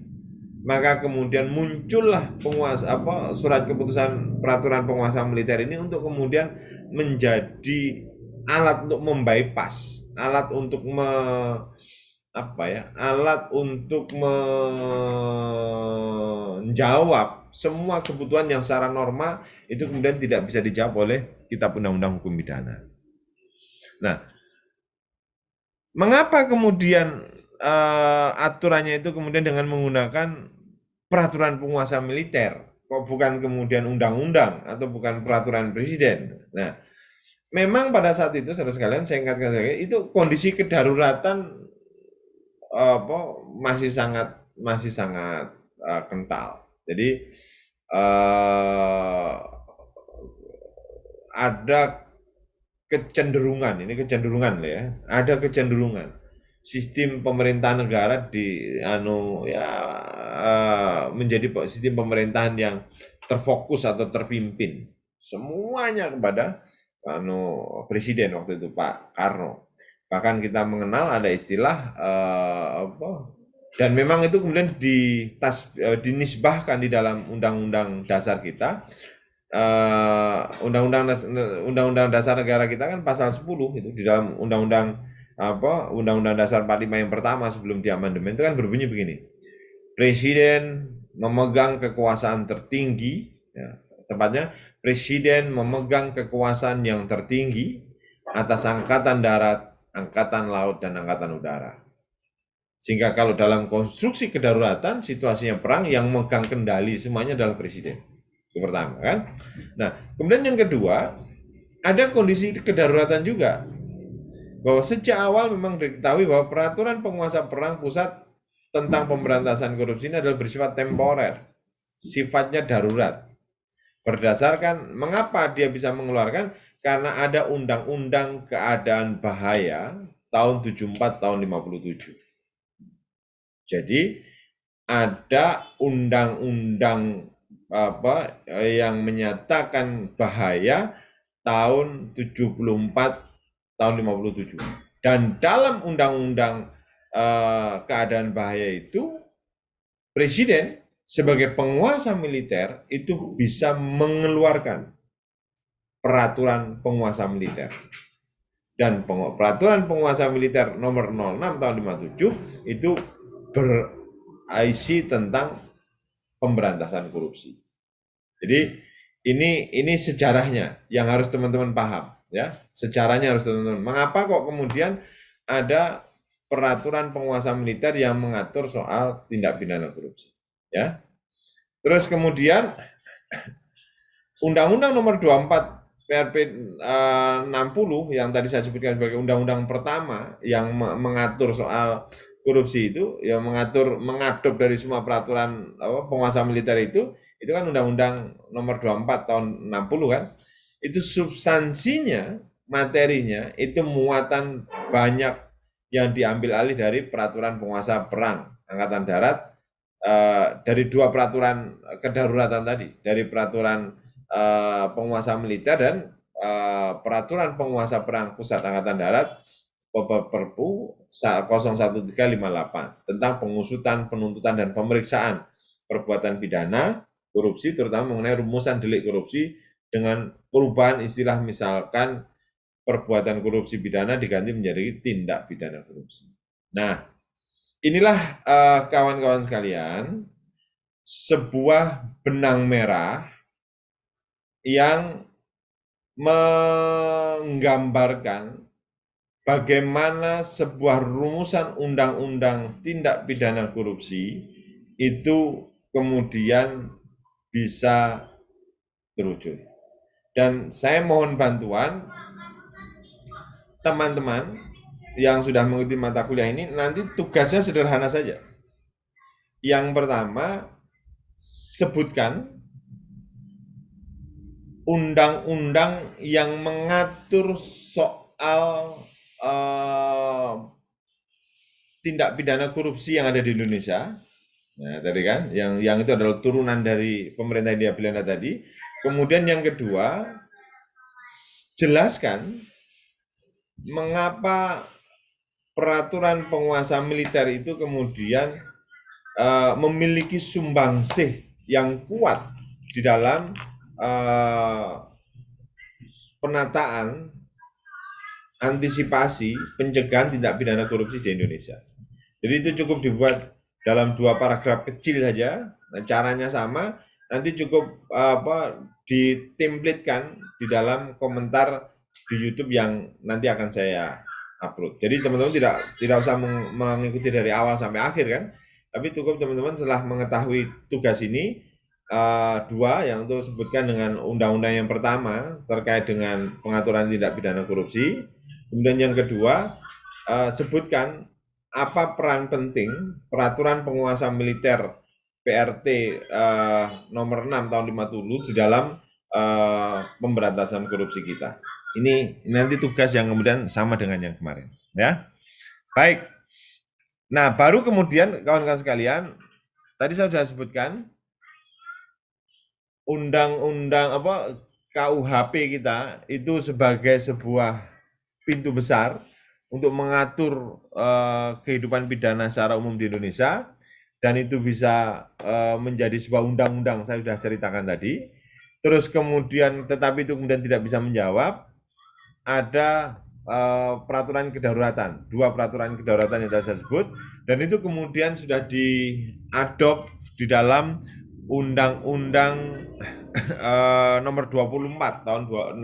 Maka kemudian muncullah surat keputusan peraturan penguasa militer ini untuk kemudian menjadi alat untuk membypass, alat untuk alat untuk menjawab semua kebutuhan yang secara norma itu kemudian tidak bisa dijawab oleh Kitab Undang-Undang Hukum Pidana. Nah, mengapa kemudian aturannya itu kemudian dengan menggunakan peraturan penguasa militer, kok bukan kemudian undang-undang atau bukan peraturan presiden? Nah, memang pada saat itu, saudara sekalian, saya ingatkan itu kondisi kedaruratan masih sangat kental. Jadi ada kecenderungan, ini kecenderungan ya, ada kecenderungan sistem pemerintahan negara menjadi sistem pemerintahan yang terfokus atau terpimpin semuanya kepada presiden waktu itu Pak Karno. Bahkan kita mengenal ada istilah dan memang itu kemudian dinisbahkan di dalam undang-undang dasar kita. Undang-undang dasar negara kita kan pasal 10 itu di dalam undang-undang dasar 45 yang pertama sebelum diamandemen itu kan berbunyi begini. Presiden memegang kekuasaan tertinggi, ya, tepatnya presiden memegang kekuasaan yang tertinggi atas angkatan darat, angkatan laut, dan angkatan udara. Sehingga kalau dalam konstruksi kedaruratan, situasinya perang, yang memegang kendali semuanya adalah presiden. Itu pertama kan. Nah, kemudian yang kedua, ada kondisi kedaruratan juga. Bahwa sejak awal memang diketahui bahwa peraturan penguasa perang pusat tentang pemberantasan korupsi ini adalah bersifat temporer, sifatnya darurat. Berdasarkan mengapa dia bisa mengeluarkan, karena ada undang-undang keadaan bahaya tahun 74 tahun 57. Jadi ada undang-undang yang menyatakan bahaya tahun 74 tahun 57. Dan dalam undang-undang keadaan bahaya itu, presiden sebagai penguasa militer itu bisa mengeluarkan peraturan penguasa militer. Dan peraturan penguasa militer nomor 06 tahun 57 itu berisi tentang pemberantasan korupsi. Jadi ini sejarahnya yang harus teman-teman paham, ya. Sejarahnya harus teman-teman. Mengapa kok kemudian ada peraturan penguasa militer yang mengatur soal tindak pidana korupsi, ya. Terus kemudian Undang-Undang Nomor 24 PRP 60 yang tadi saya sebutkan sebagai undang-undang pertama yang mengatur soal korupsi itu, yang mengadop dari semua peraturan penguasa militer itu kan Undang-Undang Nomor 24 tahun 60 kan. Itu substansinya, materinya itu muatan banyak yang diambil alih dari peraturan penguasa perang Angkatan Darat, dari dua peraturan kedaruratan tadi, dari peraturan penguasa militer dan peraturan penguasa perang pusat Angkatan Darat Perpu 01358 tentang pengusutan, penuntutan, dan pemeriksaan perbuatan pidana korupsi, terutama mengenai rumusan delik korupsi dengan perubahan istilah, misalkan perbuatan korupsi pidana diganti menjadi tindak pidana korupsi. Nah, inilah kawan-kawan sekalian, sebuah benang merah yang menggambarkan bagaimana sebuah rumusan undang-undang tindak pidana korupsi itu kemudian bisa terwujud. Dan saya mohon bantuan teman-teman yang sudah mengikuti mata kuliah ini, nanti tugasnya sederhana saja. Yang pertama, sebutkan undang-undang yang mengatur soal tindak pidana korupsi yang ada di Indonesia. Nah, tadi kan, yang itu adalah turunan dari pemerintah Hindia Belanda tadi. Kemudian yang kedua, jelaskan mengapa peraturan penguasa militer itu kemudian memiliki sumbangsih yang kuat di dalam penataan antisipasi pencegahan tindak pidana korupsi di Indonesia. Jadi itu cukup dibuat dalam 2 paragraf kecil saja, caranya sama, nanti cukup ditemplatekan di dalam komentar di YouTube yang nanti akan saya upload. Jadi teman-teman tidak usah mengikuti dari awal sampai akhir kan, tapi cukup teman-teman setelah mengetahui tugas ini, 2 yang untuk sebutkan dengan undang-undang yang pertama terkait dengan pengaturan tindak pidana korupsi, kemudian yang kedua sebutkan apa peran penting peraturan penguasa militer PRT nomor 6 tahun 50 di dalam pemberantasan korupsi kita. Ini nanti tugas yang kemudian sama dengan yang kemarin, ya. Baik. Nah, baru kemudian kawan-kawan sekalian, tadi saya sudah sebutkan undang-undang KUHP kita itu sebagai sebuah pintu besar untuk mengatur kehidupan pidana secara umum di Indonesia, dan itu bisa menjadi sebuah undang-undang, saya sudah ceritakan tadi. Terus kemudian, tetapi itu kemudian tidak bisa menjawab, ada peraturan kedaruratan, 2 peraturan kedaruratan yang tadi saya sebut, dan itu kemudian sudah diadop di dalam Undang-Undang nomor 24 tahun 60,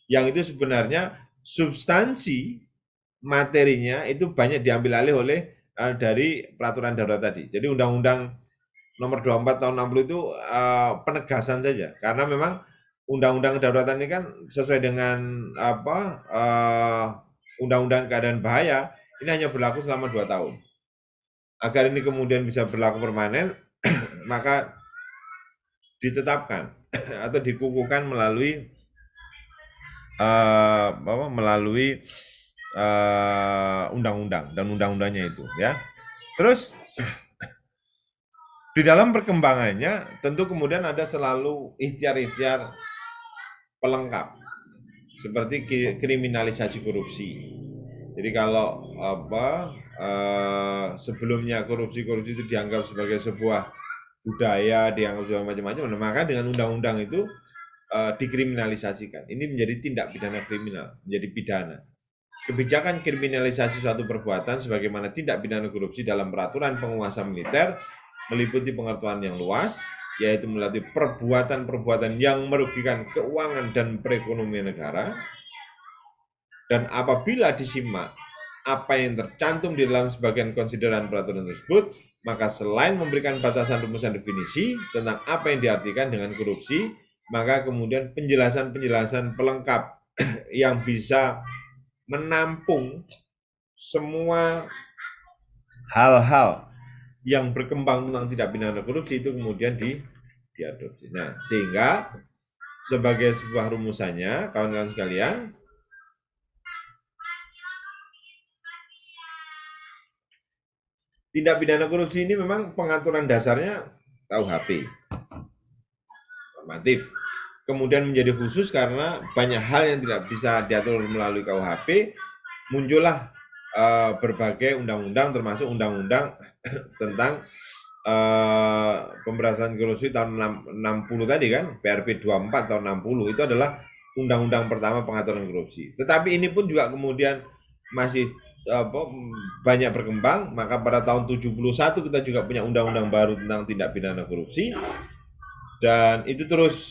yang itu sebenarnya substansi materinya itu banyak diambil alih oleh dari peraturan darurat tadi. Jadi Undang-Undang nomor 24 tahun 60 itu penegasan saja, karena memang Undang-Undang kedaruratan ini kan sesuai dengan Undang-Undang keadaan bahaya, ini hanya berlaku selama 2 tahun. Agar ini kemudian bisa berlaku permanen, maka ditetapkan atau dikukuhkan melalui undang-undang dan undang-undangnya itu, ya. Terus di dalam perkembangannya tentu kemudian ada selalu ikhtiar-ikhtiar pelengkap seperti kriminalisasi korupsi. Jadi kalau sebelumnya korupsi itu dianggap sebagai sebuah budaya, dianggap sebagai macam-macam, maka dengan undang-undang itu dikriminalisasikan. Ini menjadi tindak pidana kriminal, menjadi pidana. Kebijakan kriminalisasi suatu perbuatan sebagaimana tindak pidana korupsi dalam peraturan penguasa militer meliputi pengertian yang luas, yaitu melalui perbuatan-perbuatan yang merugikan keuangan dan perekonomian negara. Dan apabila disimak apa yang tercantum di dalam sebagian konsideran peraturan tersebut, maka selain memberikan batasan rumusan definisi tentang apa yang diartikan dengan korupsi, maka kemudian penjelasan-penjelasan pelengkap yang bisa menampung semua hal-hal yang berkembang tentang tindak pidana korupsi itu kemudian diadopsi. Nah, sehingga sebagai sebuah rumusannya, kawan-kawan sekalian, tindak pidana korupsi ini memang pengaturan dasarnya KUHP, normatif. Kemudian menjadi khusus karena banyak hal yang tidak bisa diatur melalui KUHP, muncullah berbagai undang-undang, termasuk undang-undang tentang pemberantasan korupsi tahun 60 tadi kan, PRP 24 tahun 60 itu adalah undang-undang pertama pengaturan korupsi. Tetapi ini pun juga kemudian masih banyak berkembang, maka pada tahun 71 kita juga punya undang-undang baru tentang tindak pidana korupsi, dan itu terus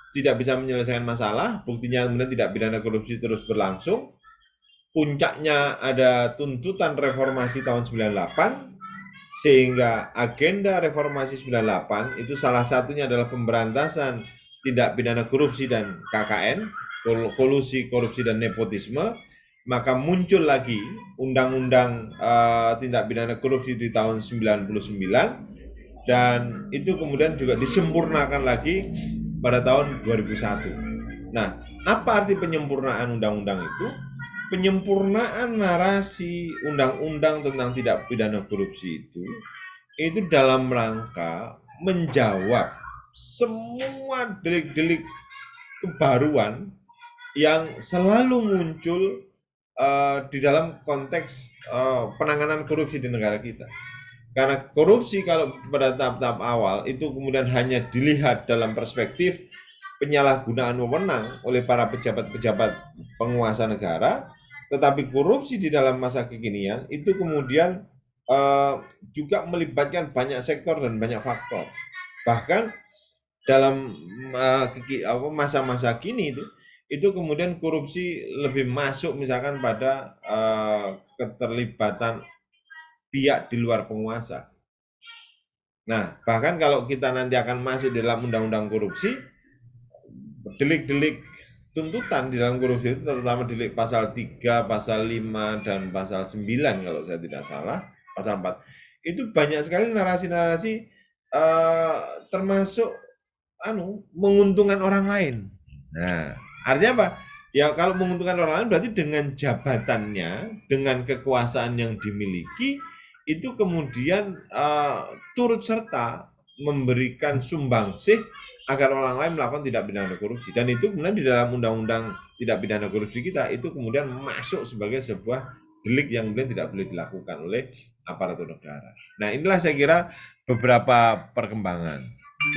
tidak bisa menyelesaikan masalah. Buktinya kemudian tindak pidana korupsi terus berlangsung. Puncaknya ada tuntutan reformasi tahun 98, sehingga agenda reformasi 98 itu salah satunya adalah pemberantasan tindak pidana korupsi dan KKN, kolusi, korupsi, dan nepotisme. Maka muncul lagi undang-undang tindak pidana korupsi di tahun 99, dan itu kemudian juga disempurnakan lagi pada tahun 2001. Nah, apa arti penyempurnaan undang-undang itu? Penyempurnaan narasi undang-undang tentang tindak pidana korupsi itu dalam rangka menjawab semua delik-delik kebaruan yang selalu muncul di dalam konteks penanganan korupsi di negara kita. Karena korupsi kalau pada tahap-tahap awal itu kemudian hanya dilihat dalam perspektif penyalahgunaan wewenang oleh para pejabat-pejabat penguasa negara, tetapi korupsi di dalam masa kekinian itu kemudian juga melibatkan banyak sektor dan banyak faktor. Bahkan dalam masa-masa kini itu kemudian korupsi lebih masuk misalkan pada keterlibatan pihak di luar penguasa. Nah, bahkan kalau kita nanti akan masuk dalam undang-undang korupsi, delik-delik tuntutan di dalam korupsi itu terutama delik pasal 3, pasal 5, dan pasal 9 kalau saya tidak salah, pasal 4. Itu banyak sekali narasi-narasi termasuk menguntungkan orang lain. Nah, artinya apa? Ya kalau menguntungkan orang lain berarti dengan jabatannya, dengan kekuasaan yang dimiliki, itu kemudian turut serta memberikan sumbangsih agar orang lain melakukan tindak pidana korupsi. Dan itu kemudian di dalam undang-undang tindak pidana korupsi kita itu kemudian masuk sebagai sebuah delik yang kemudian tidak boleh dilakukan oleh aparatur negara. Nah, inilah saya kira beberapa perkembangan.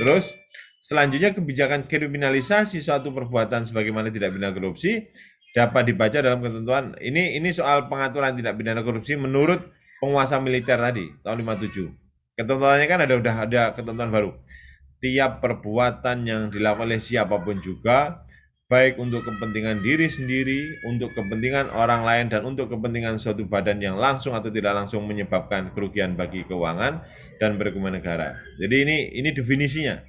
Terus selanjutnya, kebijakan kriminalisasi suatu perbuatan sebagaimana tindak pidana korupsi dapat dibaca dalam ketentuan ini soal pengaturan tindak pidana korupsi menurut penguasa militer tadi tahun 57. Ketentuannya kan udah ada ketentuan baru. Tiap perbuatan yang dilakukan oleh siapapun juga, baik untuk kepentingan diri sendiri, untuk kepentingan orang lain, dan untuk kepentingan suatu badan yang langsung atau tidak langsung menyebabkan kerugian bagi keuangan dan perekonomian negara. Jadi ini definisinya.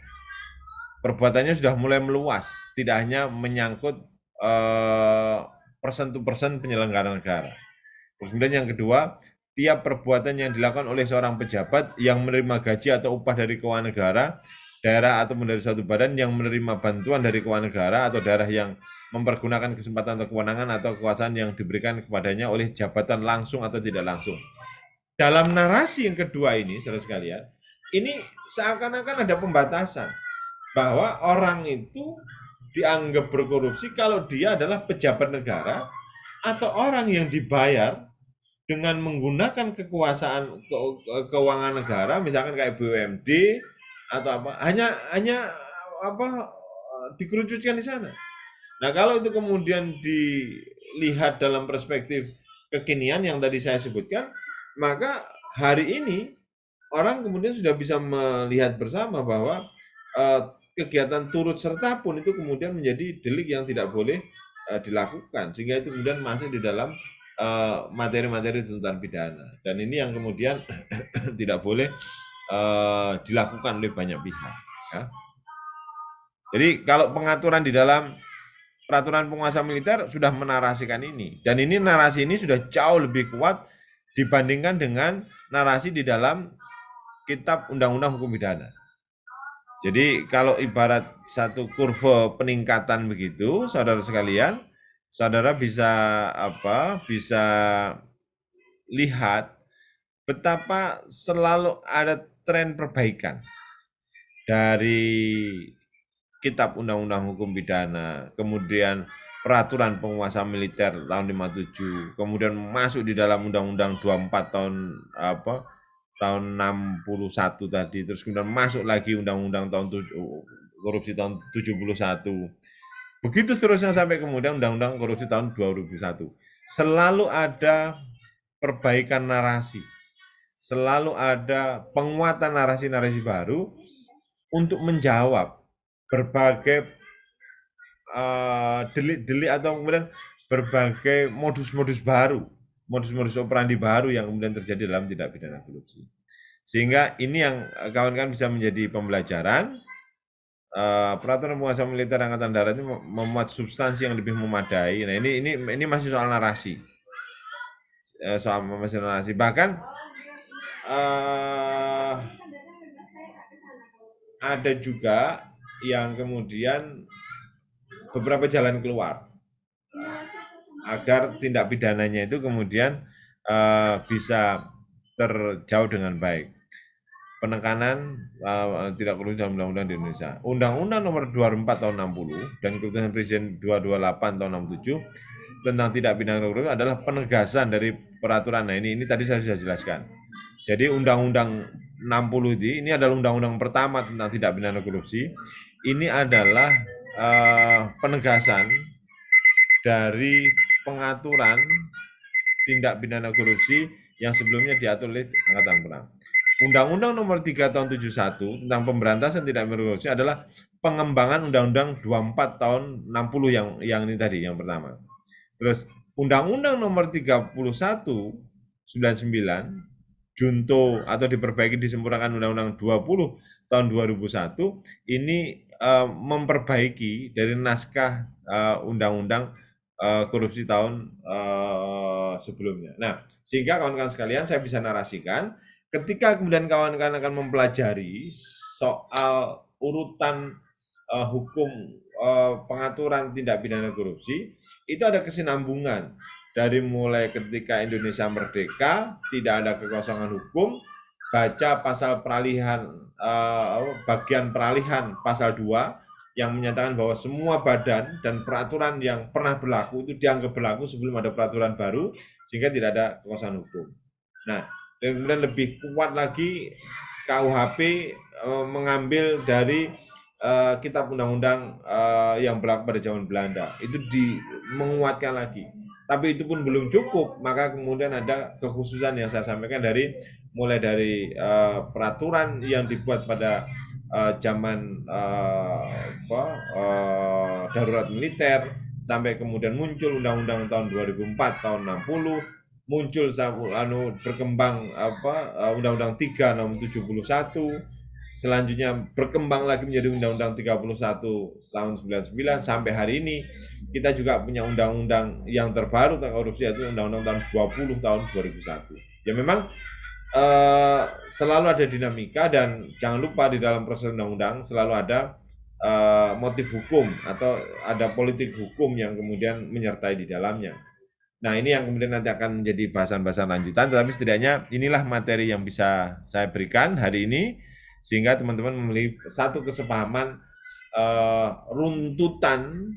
Perbuatannya sudah mulai meluas, tidak hanya menyangkut persen to persen penyelenggara negara. Terus kemudian yang kedua, tiap perbuatan yang dilakukan oleh seorang pejabat yang menerima gaji atau upah dari keuangan negara, daerah atau dari suatu badan yang menerima bantuan dari keuangan negara atau daerah yang mempergunakan kesempatan atau kewenangan atau kekuasaan yang diberikan kepadanya oleh jabatan langsung atau tidak langsung. Dalam narasi yang kedua ini, saudara sekalian, ini seakan-akan ada pembatasan bahwa orang itu dianggap berkorupsi kalau dia adalah pejabat negara atau orang yang dibayar dengan menggunakan kekuasaan keuangan negara, misalkan kayak BUMD atau apa, hanya dikerucutkan di sana. Nah, kalau itu kemudian dilihat dalam perspektif kekinian yang tadi saya sebutkan, maka hari ini orang kemudian sudah bisa melihat bersama bahwa kegiatan turut serta pun itu kemudian menjadi delik yang tidak boleh dilakukan, sehingga itu kemudian masuk di dalam materi-materi tuntutan pidana. Dan ini yang kemudian tidak boleh dilakukan oleh banyak pihak. Ya. Jadi kalau pengaturan di dalam peraturan penguasa militer sudah menarasikan ini, dan ini narasi ini sudah jauh lebih kuat dibandingkan dengan narasi di dalam Kitab Undang-Undang Hukum Pidana. Jadi kalau ibarat satu kurva peningkatan begitu, saudara sekalian, saudara bisa lihat betapa selalu ada tren perbaikan dari Kitab Undang-Undang Hukum Pidana, kemudian peraturan penguasa militer tahun 57, kemudian masuk di dalam Undang-Undang 24 tahun 61 tadi, terus kemudian masuk lagi Undang-Undang tahun korupsi tahun 71. Begitu seterusnya sampai kemudian Undang-Undang korupsi tahun 2001. Selalu ada perbaikan narasi. Selalu ada penguatan narasi-narasi baru untuk menjawab berbagai delik-delik atau kemudian berbagai modus-modus baru, modus-modus operandi baru yang kemudian terjadi dalam tindak pidana korupsi. Sehingga ini yang kawan-kawan bisa menjadi pembelajaran. Peraturan penguasa militer Angkatan Darat ini memuat substansi yang lebih memadai. Nah, ini masih soal narasi. Masih narasi. Bahkan ada juga yang kemudian beberapa jalan keluar agar tindak pidananya itu kemudian bisa terjauh dengan baik. Penekanan tidak korupsi dalam undang-undang di Indonesia. Undang-Undang nomor 24 tahun 60 dan Keputusan Presiden 228 tahun 67 tentang tidak pidana korupsi adalah penegasan dari peraturan. Nah, ini tadi saya sudah jelaskan. Jadi Undang-Undang 60 ini adalah undang-undang pertama tentang tidak pidana korupsi. Ini adalah penegasan dari pengaturan tindak pidana korupsi yang sebelumnya diatur oleh Angkatan Perang. Undang-Undang Nomor 3 Tahun 71 tentang pemberantasan tindak pidana korupsi adalah pengembangan Undang-Undang 24 Tahun 60 yang ini tadi yang pertama. Terus Undang-Undang Nomor 31 99 junto atau diperbaiki disempurnakan Undang-Undang 20 tahun 2001 ini memperbaiki dari naskah undang-undang korupsi tahun sebelumnya. Nah, sehingga kawan-kawan sekalian saya bisa narasikan ketika kemudian kawan-kawan akan mempelajari soal urutan hukum pengaturan tindak pidana korupsi, itu ada kesinambungan dari mulai ketika Indonesia merdeka, tidak ada kekosongan hukum, baca pasal peralihan bagian peralihan pasal 2 yang menyatakan bahwa semua badan dan peraturan yang pernah berlaku itu dianggap berlaku sebelum ada peraturan baru sehingga tidak ada kekosongan hukum. Nah, kemudian lebih kuat lagi KUHP mengambil dari kitab undang-undang yang berlaku pada zaman Belanda. Itu menguatkan lagi. Tapi itu pun belum cukup, maka kemudian ada kekhususan yang saya sampaikan mulai dari peraturan yang dibuat pada zaman darurat militer sampai kemudian muncul undang-undang tahun 2004 tahun 60 muncul berkembang undang-undang 3 nomor 71 selanjutnya berkembang lagi menjadi undang-undang 31 tahun 99 sampai hari ini kita juga punya undang-undang yang terbaru tentang korupsi yaitu undang-undang tahun 20 tahun 2001 ya memang selalu ada dinamika dan jangan lupa di dalam proses undang-undang selalu ada motif hukum atau ada politik hukum yang kemudian menyertai di dalamnya. Nah ini yang kemudian nanti akan menjadi bahasan-bahasan lanjutan, tetapi setidaknya inilah materi yang bisa saya berikan hari ini sehingga teman-teman memiliki satu kesepahaman runtutan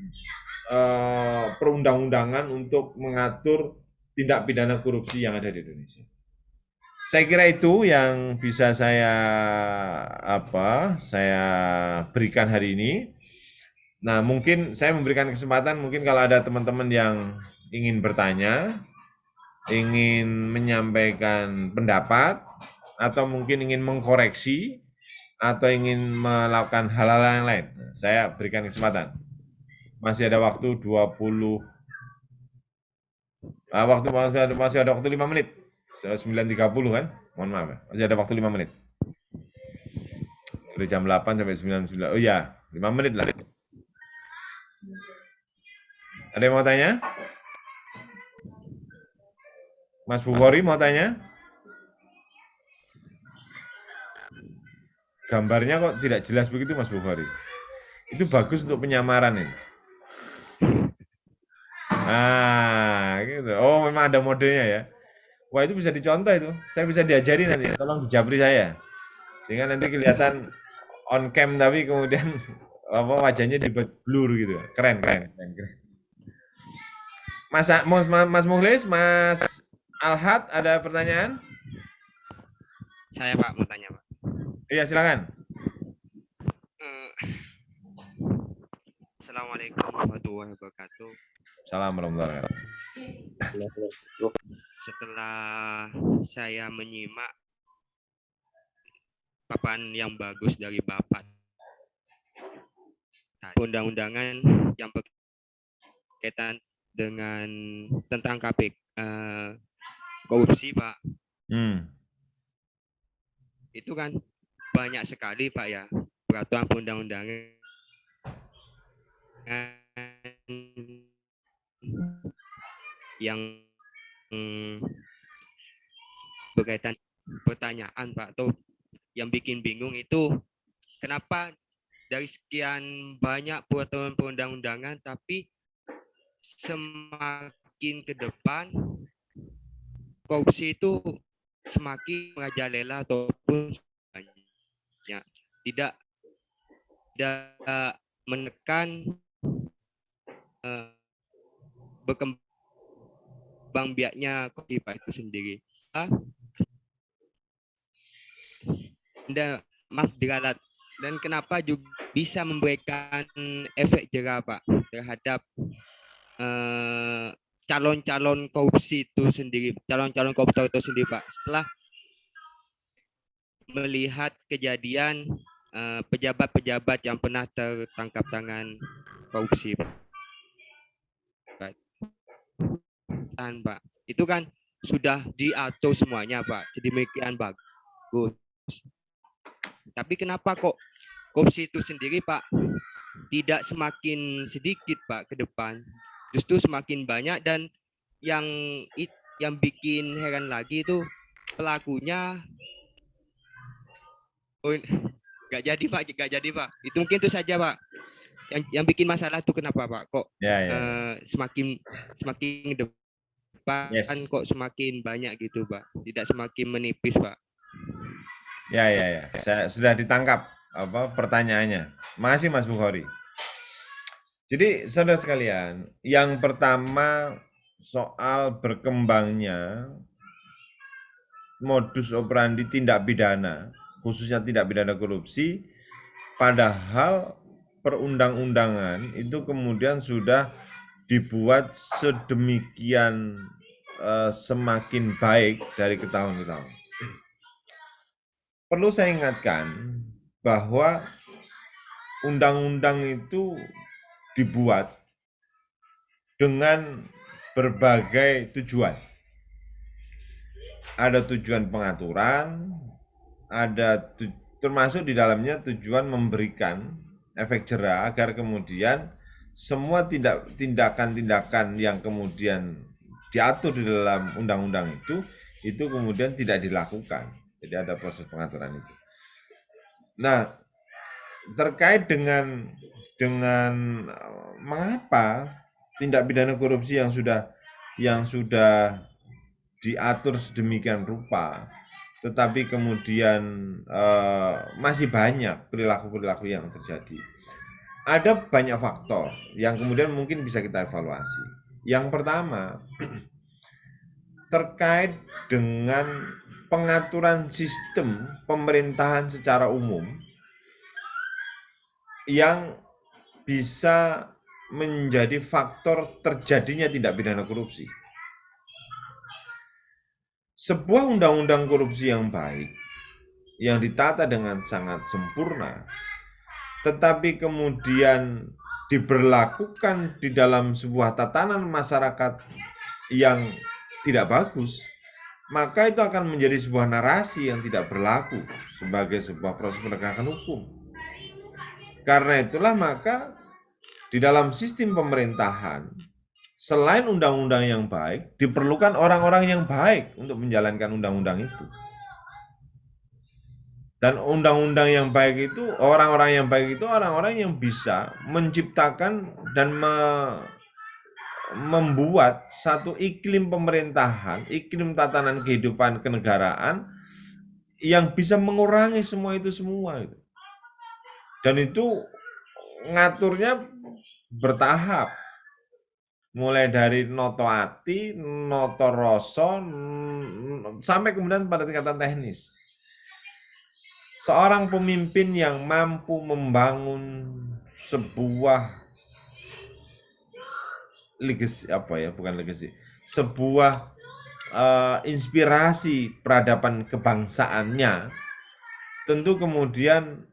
perundang-undangan untuk mengatur tindak pidana korupsi yang ada di Indonesia. Saya kira itu yang bisa saya berikan hari ini. Nah, mungkin saya memberikan kesempatan mungkin kalau ada teman-teman yang ingin bertanya, ingin menyampaikan pendapat atau mungkin ingin mengkoreksi atau ingin melakukan hal-hal yang lain. Saya berikan kesempatan. Masih ada waktu 20 masih ada waktu 5 menit. 9.30 kan? Mohon maaf ya. Masih ada waktu 5 menit. Dari jam 8 sampai 9. Oh iya, 5 menit lah. Ada yang mau tanya? Mas Bukhari mau tanya? Gambarnya kok tidak jelas begitu Mas Bukhari? Itu bagus untuk penyamaran ini. Nah, gitu. Oh, memang ada modenya ya. Wah, itu bisa dicontoh itu. Saya bisa diajari nanti. Tolong dijabri saya. Sehingga nanti kelihatan on cam tapi kemudian wajahnya dibuat blur gitu. Keren. Mas Mukhlis, Mas Alhad, ada pertanyaan? Saya Pak mau tanya Pak. Iya silakan. Assalamualaikum warahmatullahi wabarakatuh. Salam warahmatullahi wabarakatuh. Setelah saya menyimak paparan yang bagus dari Bapak, undang-undangan yang berkaitan dengan tentang KPK korupsi Pak, itu kan banyak sekali Pak ya peraturan perundang-undangan yang berkaitan pertanyaan Pak tuh yang bikin bingung itu kenapa dari sekian banyak peraturan perundang-undangan tapi semakin ke depan korupsi itu semakin merajalela ataupun tidak menekan berkembang bank biaknya korupsi Pak itu sendiri. Anda maaf diralat, dan kenapa juga bisa memberikan efek jerah Pak terhadap calon-calon korupsi itu sendiri, calon-calon koruptor itu sendiri Pak, setelah melihat kejadian pejabat-pejabat yang pernah tertangkap tangan korupsi Pak. Pak, itu kan sudah diatur semuanya Pak, sedemikian bagus. Tapi kenapa kok korupsi itu sendiri Pak tidak semakin sedikit Pak ke depan, justru semakin banyak, dan yang bikin heran lagi itu pelakunya nggak jadi Pak, itu mungkin itu saja Pak yang bikin masalah itu. Kenapa Pak kok semakin depan kok semakin banyak gitu Pak, tidak semakin menipis Pak. Ya. Saya sudah ditangkap pertanyaannya. Makasih Mas Bukhari. Jadi saudara sekalian, yang pertama soal berkembangnya modus operandi tindak pidana, khususnya tindak pidana korupsi, padahal perundang-undangan itu kemudian sudah dibuat sedemikian semakin baik dari tahun ke tahun. Perlu saya ingatkan bahwa undang-undang itu dibuat dengan berbagai tujuan. Ada tujuan pengaturan, ada termasuk di dalamnya tujuan memberikan efek jerah agar kemudian semua tindakan-tindakan yang kemudian diatur di dalam undang-undang itu kemudian tidak dilakukan. Jadi ada proses pengaturan itu. Nah, terkait dengan mengapa tindak pidana korupsi yang sudah diatur sedemikian rupa, tetapi kemudian masih banyak perilaku-perilaku yang terjadi. Ada banyak faktor yang kemudian mungkin bisa kita evaluasi. Yang pertama, terkait dengan pengaturan sistem pemerintahan secara umum yang bisa menjadi faktor terjadinya tindak pidana korupsi. Sebuah undang-undang korupsi yang baik, yang ditata dengan sangat sempurna, tetapi kemudian diberlakukan di dalam sebuah tatanan masyarakat yang tidak bagus, maka itu akan menjadi sebuah narasi yang tidak berlaku sebagai sebuah proses penegakan hukum. Karena itulah maka di dalam sistem pemerintahan, selain undang-undang yang baik, diperlukan orang-orang yang baik untuk menjalankan undang-undang itu. Dan undang-undang yang baik itu, orang-orang yang baik itu orang-orang yang bisa menciptakan dan membuat satu iklim pemerintahan, iklim tatanan kehidupan kenegaraan yang bisa mengurangi semua itu semua. Dan itu ngaturnya bertahap. Mulai dari noto ati, noto rasa, sampai kemudian pada tingkatan teknis. Seorang pemimpin yang mampu membangun sebuah sebuah inspirasi peradaban kebangsaannya, tentu kemudian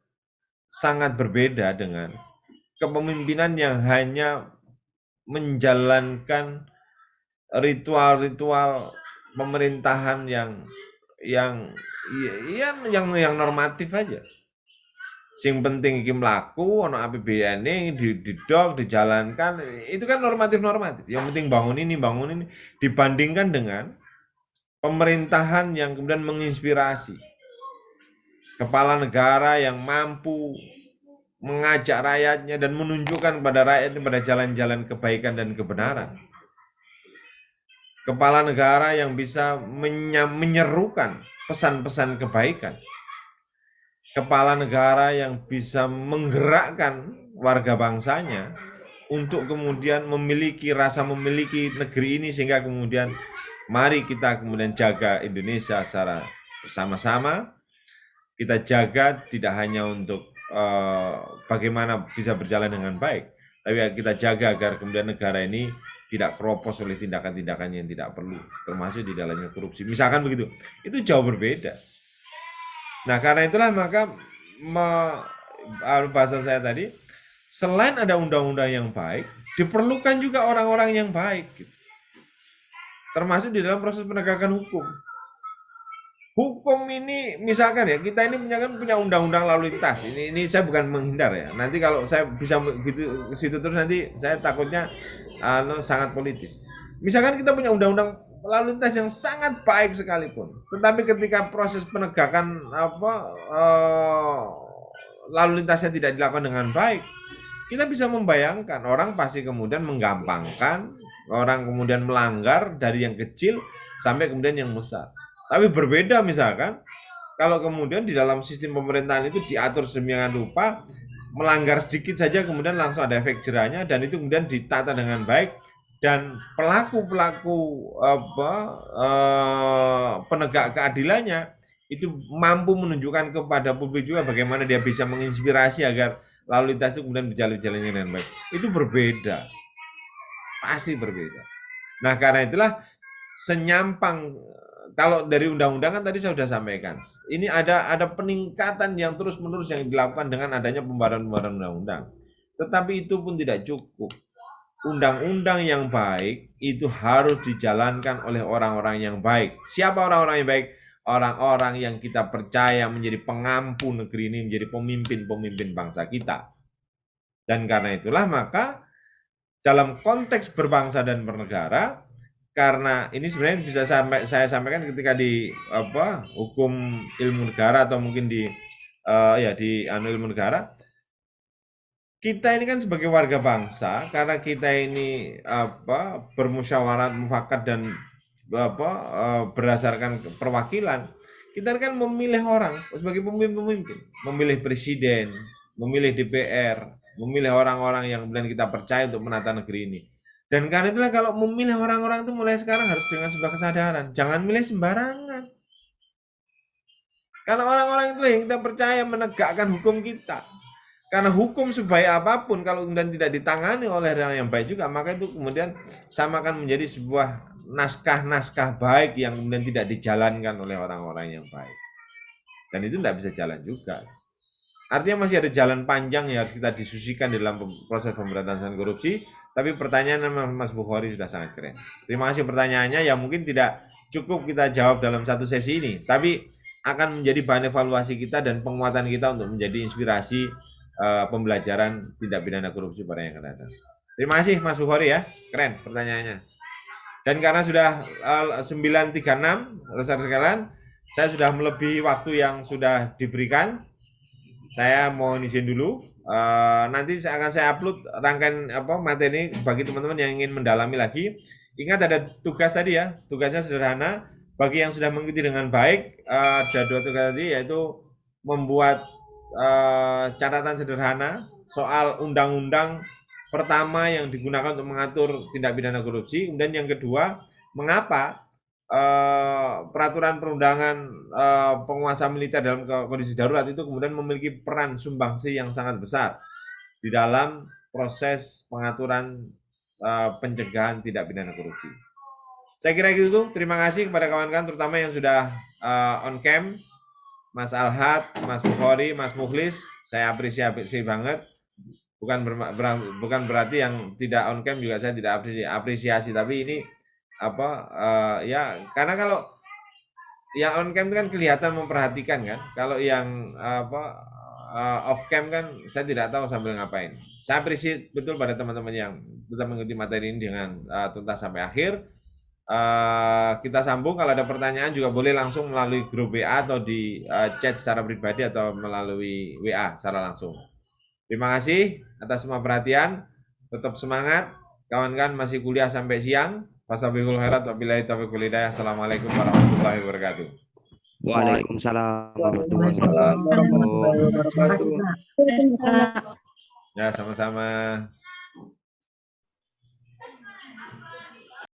sangat berbeda dengan kepemimpinan yang hanya menjalankan ritual-ritual pemerintahan yang normatif aja. Sing penting iki mlaku, ono APBN-e didok, dijalankan, itu kan normatif. Yang penting bangun ini, dibandingkan dengan pemerintahan yang kemudian menginspirasi. Kepala negara yang mampu mengajak rakyatnya dan menunjukkan kepada rakyatnya pada jalan-jalan kebaikan dan kebenaran. Kepala negara yang bisa menyerukan pesan-pesan kebaikan. Kepala negara yang bisa menggerakkan warga bangsanya untuk kemudian rasa memiliki negeri ini, sehingga kemudian mari kita kemudian jaga Indonesia secara bersama-sama. Kita jaga tidak hanya untuk bagaimana bisa berjalan dengan baik, tapi kita jaga agar kemudian negara ini tidak keropos oleh tindakan-tindakan yang tidak perlu, termasuk di dalamnya korupsi. Misalkan begitu, itu jauh berbeda. Nah, karena itulah maka bahasa saya tadi, selain ada undang-undang yang baik, diperlukan juga orang-orang yang baik, gitu. Termasuk di dalam proses penegakan hukum. Hukum ini misalkan ya, kita ini punya undang-undang lalu lintas. Ini saya bukan menghindar ya. Nanti kalau saya bisa begitu ke situ terus, nanti saya takutnya sangat politis. Misalkan kita punya undang-undang lalu lintas yang sangat baik sekalipun, tetapi ketika proses penegakan lalu lintasnya tidak dilakukan dengan baik, kita bisa membayangkan orang pasti kemudian menggampangkan, orang kemudian melanggar dari yang kecil sampai kemudian yang besar. Tapi berbeda misalkan kalau kemudian di dalam sistem pemerintahan itu diatur sedemikian rupa, melanggar sedikit saja kemudian langsung ada efek jerahnya, dan itu kemudian ditata dengan baik, dan pelaku-pelaku penegak keadilannya itu mampu menunjukkan kepada publik juga bagaimana dia bisa menginspirasi agar lalu lintas itu kemudian berjalan dengan baik. Itu berbeda, pasti berbeda. Nah, karena itulah senyampang. Kalau dari undang-undang kan tadi saya sudah sampaikan, ini ada peningkatan yang terus-menerus yang dilakukan dengan adanya pembaruan undang-undang. Tetapi itu pun tidak cukup. Undang-undang yang baik itu harus dijalankan oleh orang-orang yang baik. Siapa orang-orang yang baik? Orang-orang yang kita percaya menjadi pengampu negeri ini, menjadi pemimpin-pemimpin bangsa kita. Dan karena itulah maka dalam konteks berbangsa dan bernegara, karena ini sebenarnya bisa saya sampaikan ketika di hukum ilmu negara atau mungkin di ilmu negara, kita ini kan sebagai warga bangsa, karena kita ini bermusyawarah mufakat dan berdasarkan perwakilan, kita kan memilih orang sebagai pemimpin, memilih presiden, memilih DPR, memilih orang-orang yang kemudian kita percaya untuk menata negeri ini. Dan karena itulah kalau memilih orang-orang itu mulai sekarang harus dengan sebuah kesadaran. Jangan milih sembarangan. Karena orang-orang itu yang kita percaya menegakkan hukum kita. Karena hukum sebaik apapun, kalau kemudian tidak ditangani oleh orang yang baik juga, maka itu kemudian sama akan menjadi sebuah naskah-naskah baik yang kemudian tidak dijalankan oleh orang-orang yang baik. Dan itu tidak bisa jalan juga. Artinya masih ada jalan panjang yang harus kita diskusikan di dalam proses pemberantasan korupsi. Tapi pertanyaan Mas Bukhari sudah sangat keren. Terima kasih pertanyaannya, yang mungkin tidak cukup kita jawab dalam satu sesi ini, tapi akan menjadi bahan evaluasi kita dan penguatan kita untuk menjadi inspirasi pembelajaran tindak pidana korupsi pada yang akan datang. Terima kasih Mas Bukhari ya, keren pertanyaannya. Dan karena sudah 9.36, rekan sekalian, saya sudah melebihi waktu yang sudah diberikan. Saya mau izin dulu. Nanti akan saya upload rangkaian materi bagi teman-teman yang ingin mendalami lagi. Ingat ada tugas tadi ya, tugasnya sederhana. Bagi yang sudah mengikuti dengan baik, ada 2 tugas tadi, yaitu membuat catatan sederhana soal undang-undang pertama yang digunakan untuk mengatur tindak pidana korupsi. Kemudian yang kedua, mengapa peraturan perundangan penguasa militer dalam kondisi darurat itu kemudian memiliki peran sumbangsi yang sangat besar di dalam proses pengaturan pencegahan tindak pidana korupsi. Saya kira gitu. Terima kasih kepada kawan-kawan terutama yang sudah on cam, Mas Alhad, Mas Bukhari, Mas Mukhlis, saya apresiasi banget. Bukan berarti yang tidak on cam juga saya tidak apresiasi, tapi ini karena kalau yang on cam kan kelihatan memperhatikan kan, kalau yang off cam kan saya tidak tahu sambil ngapain. Saya apresiasi betul pada teman-teman yang tetap mengikuti materi ini dengan tuntas sampai akhir. Kita sambung, kalau ada pertanyaan juga boleh langsung melalui grup WA atau di chat secara pribadi atau melalui WA secara langsung. Terima kasih atas semua perhatian, tetap semangat, kawan-kawan masih kuliah sampai siang. Fasabihul khairat wabillahi taufiq wal hidayah. Assalamualaikum warahmatullahi wabarakatuh. Waalaikumsalam warahmatullahi wabarakatuh. Terima kasih, Pak. Ya, sama-sama.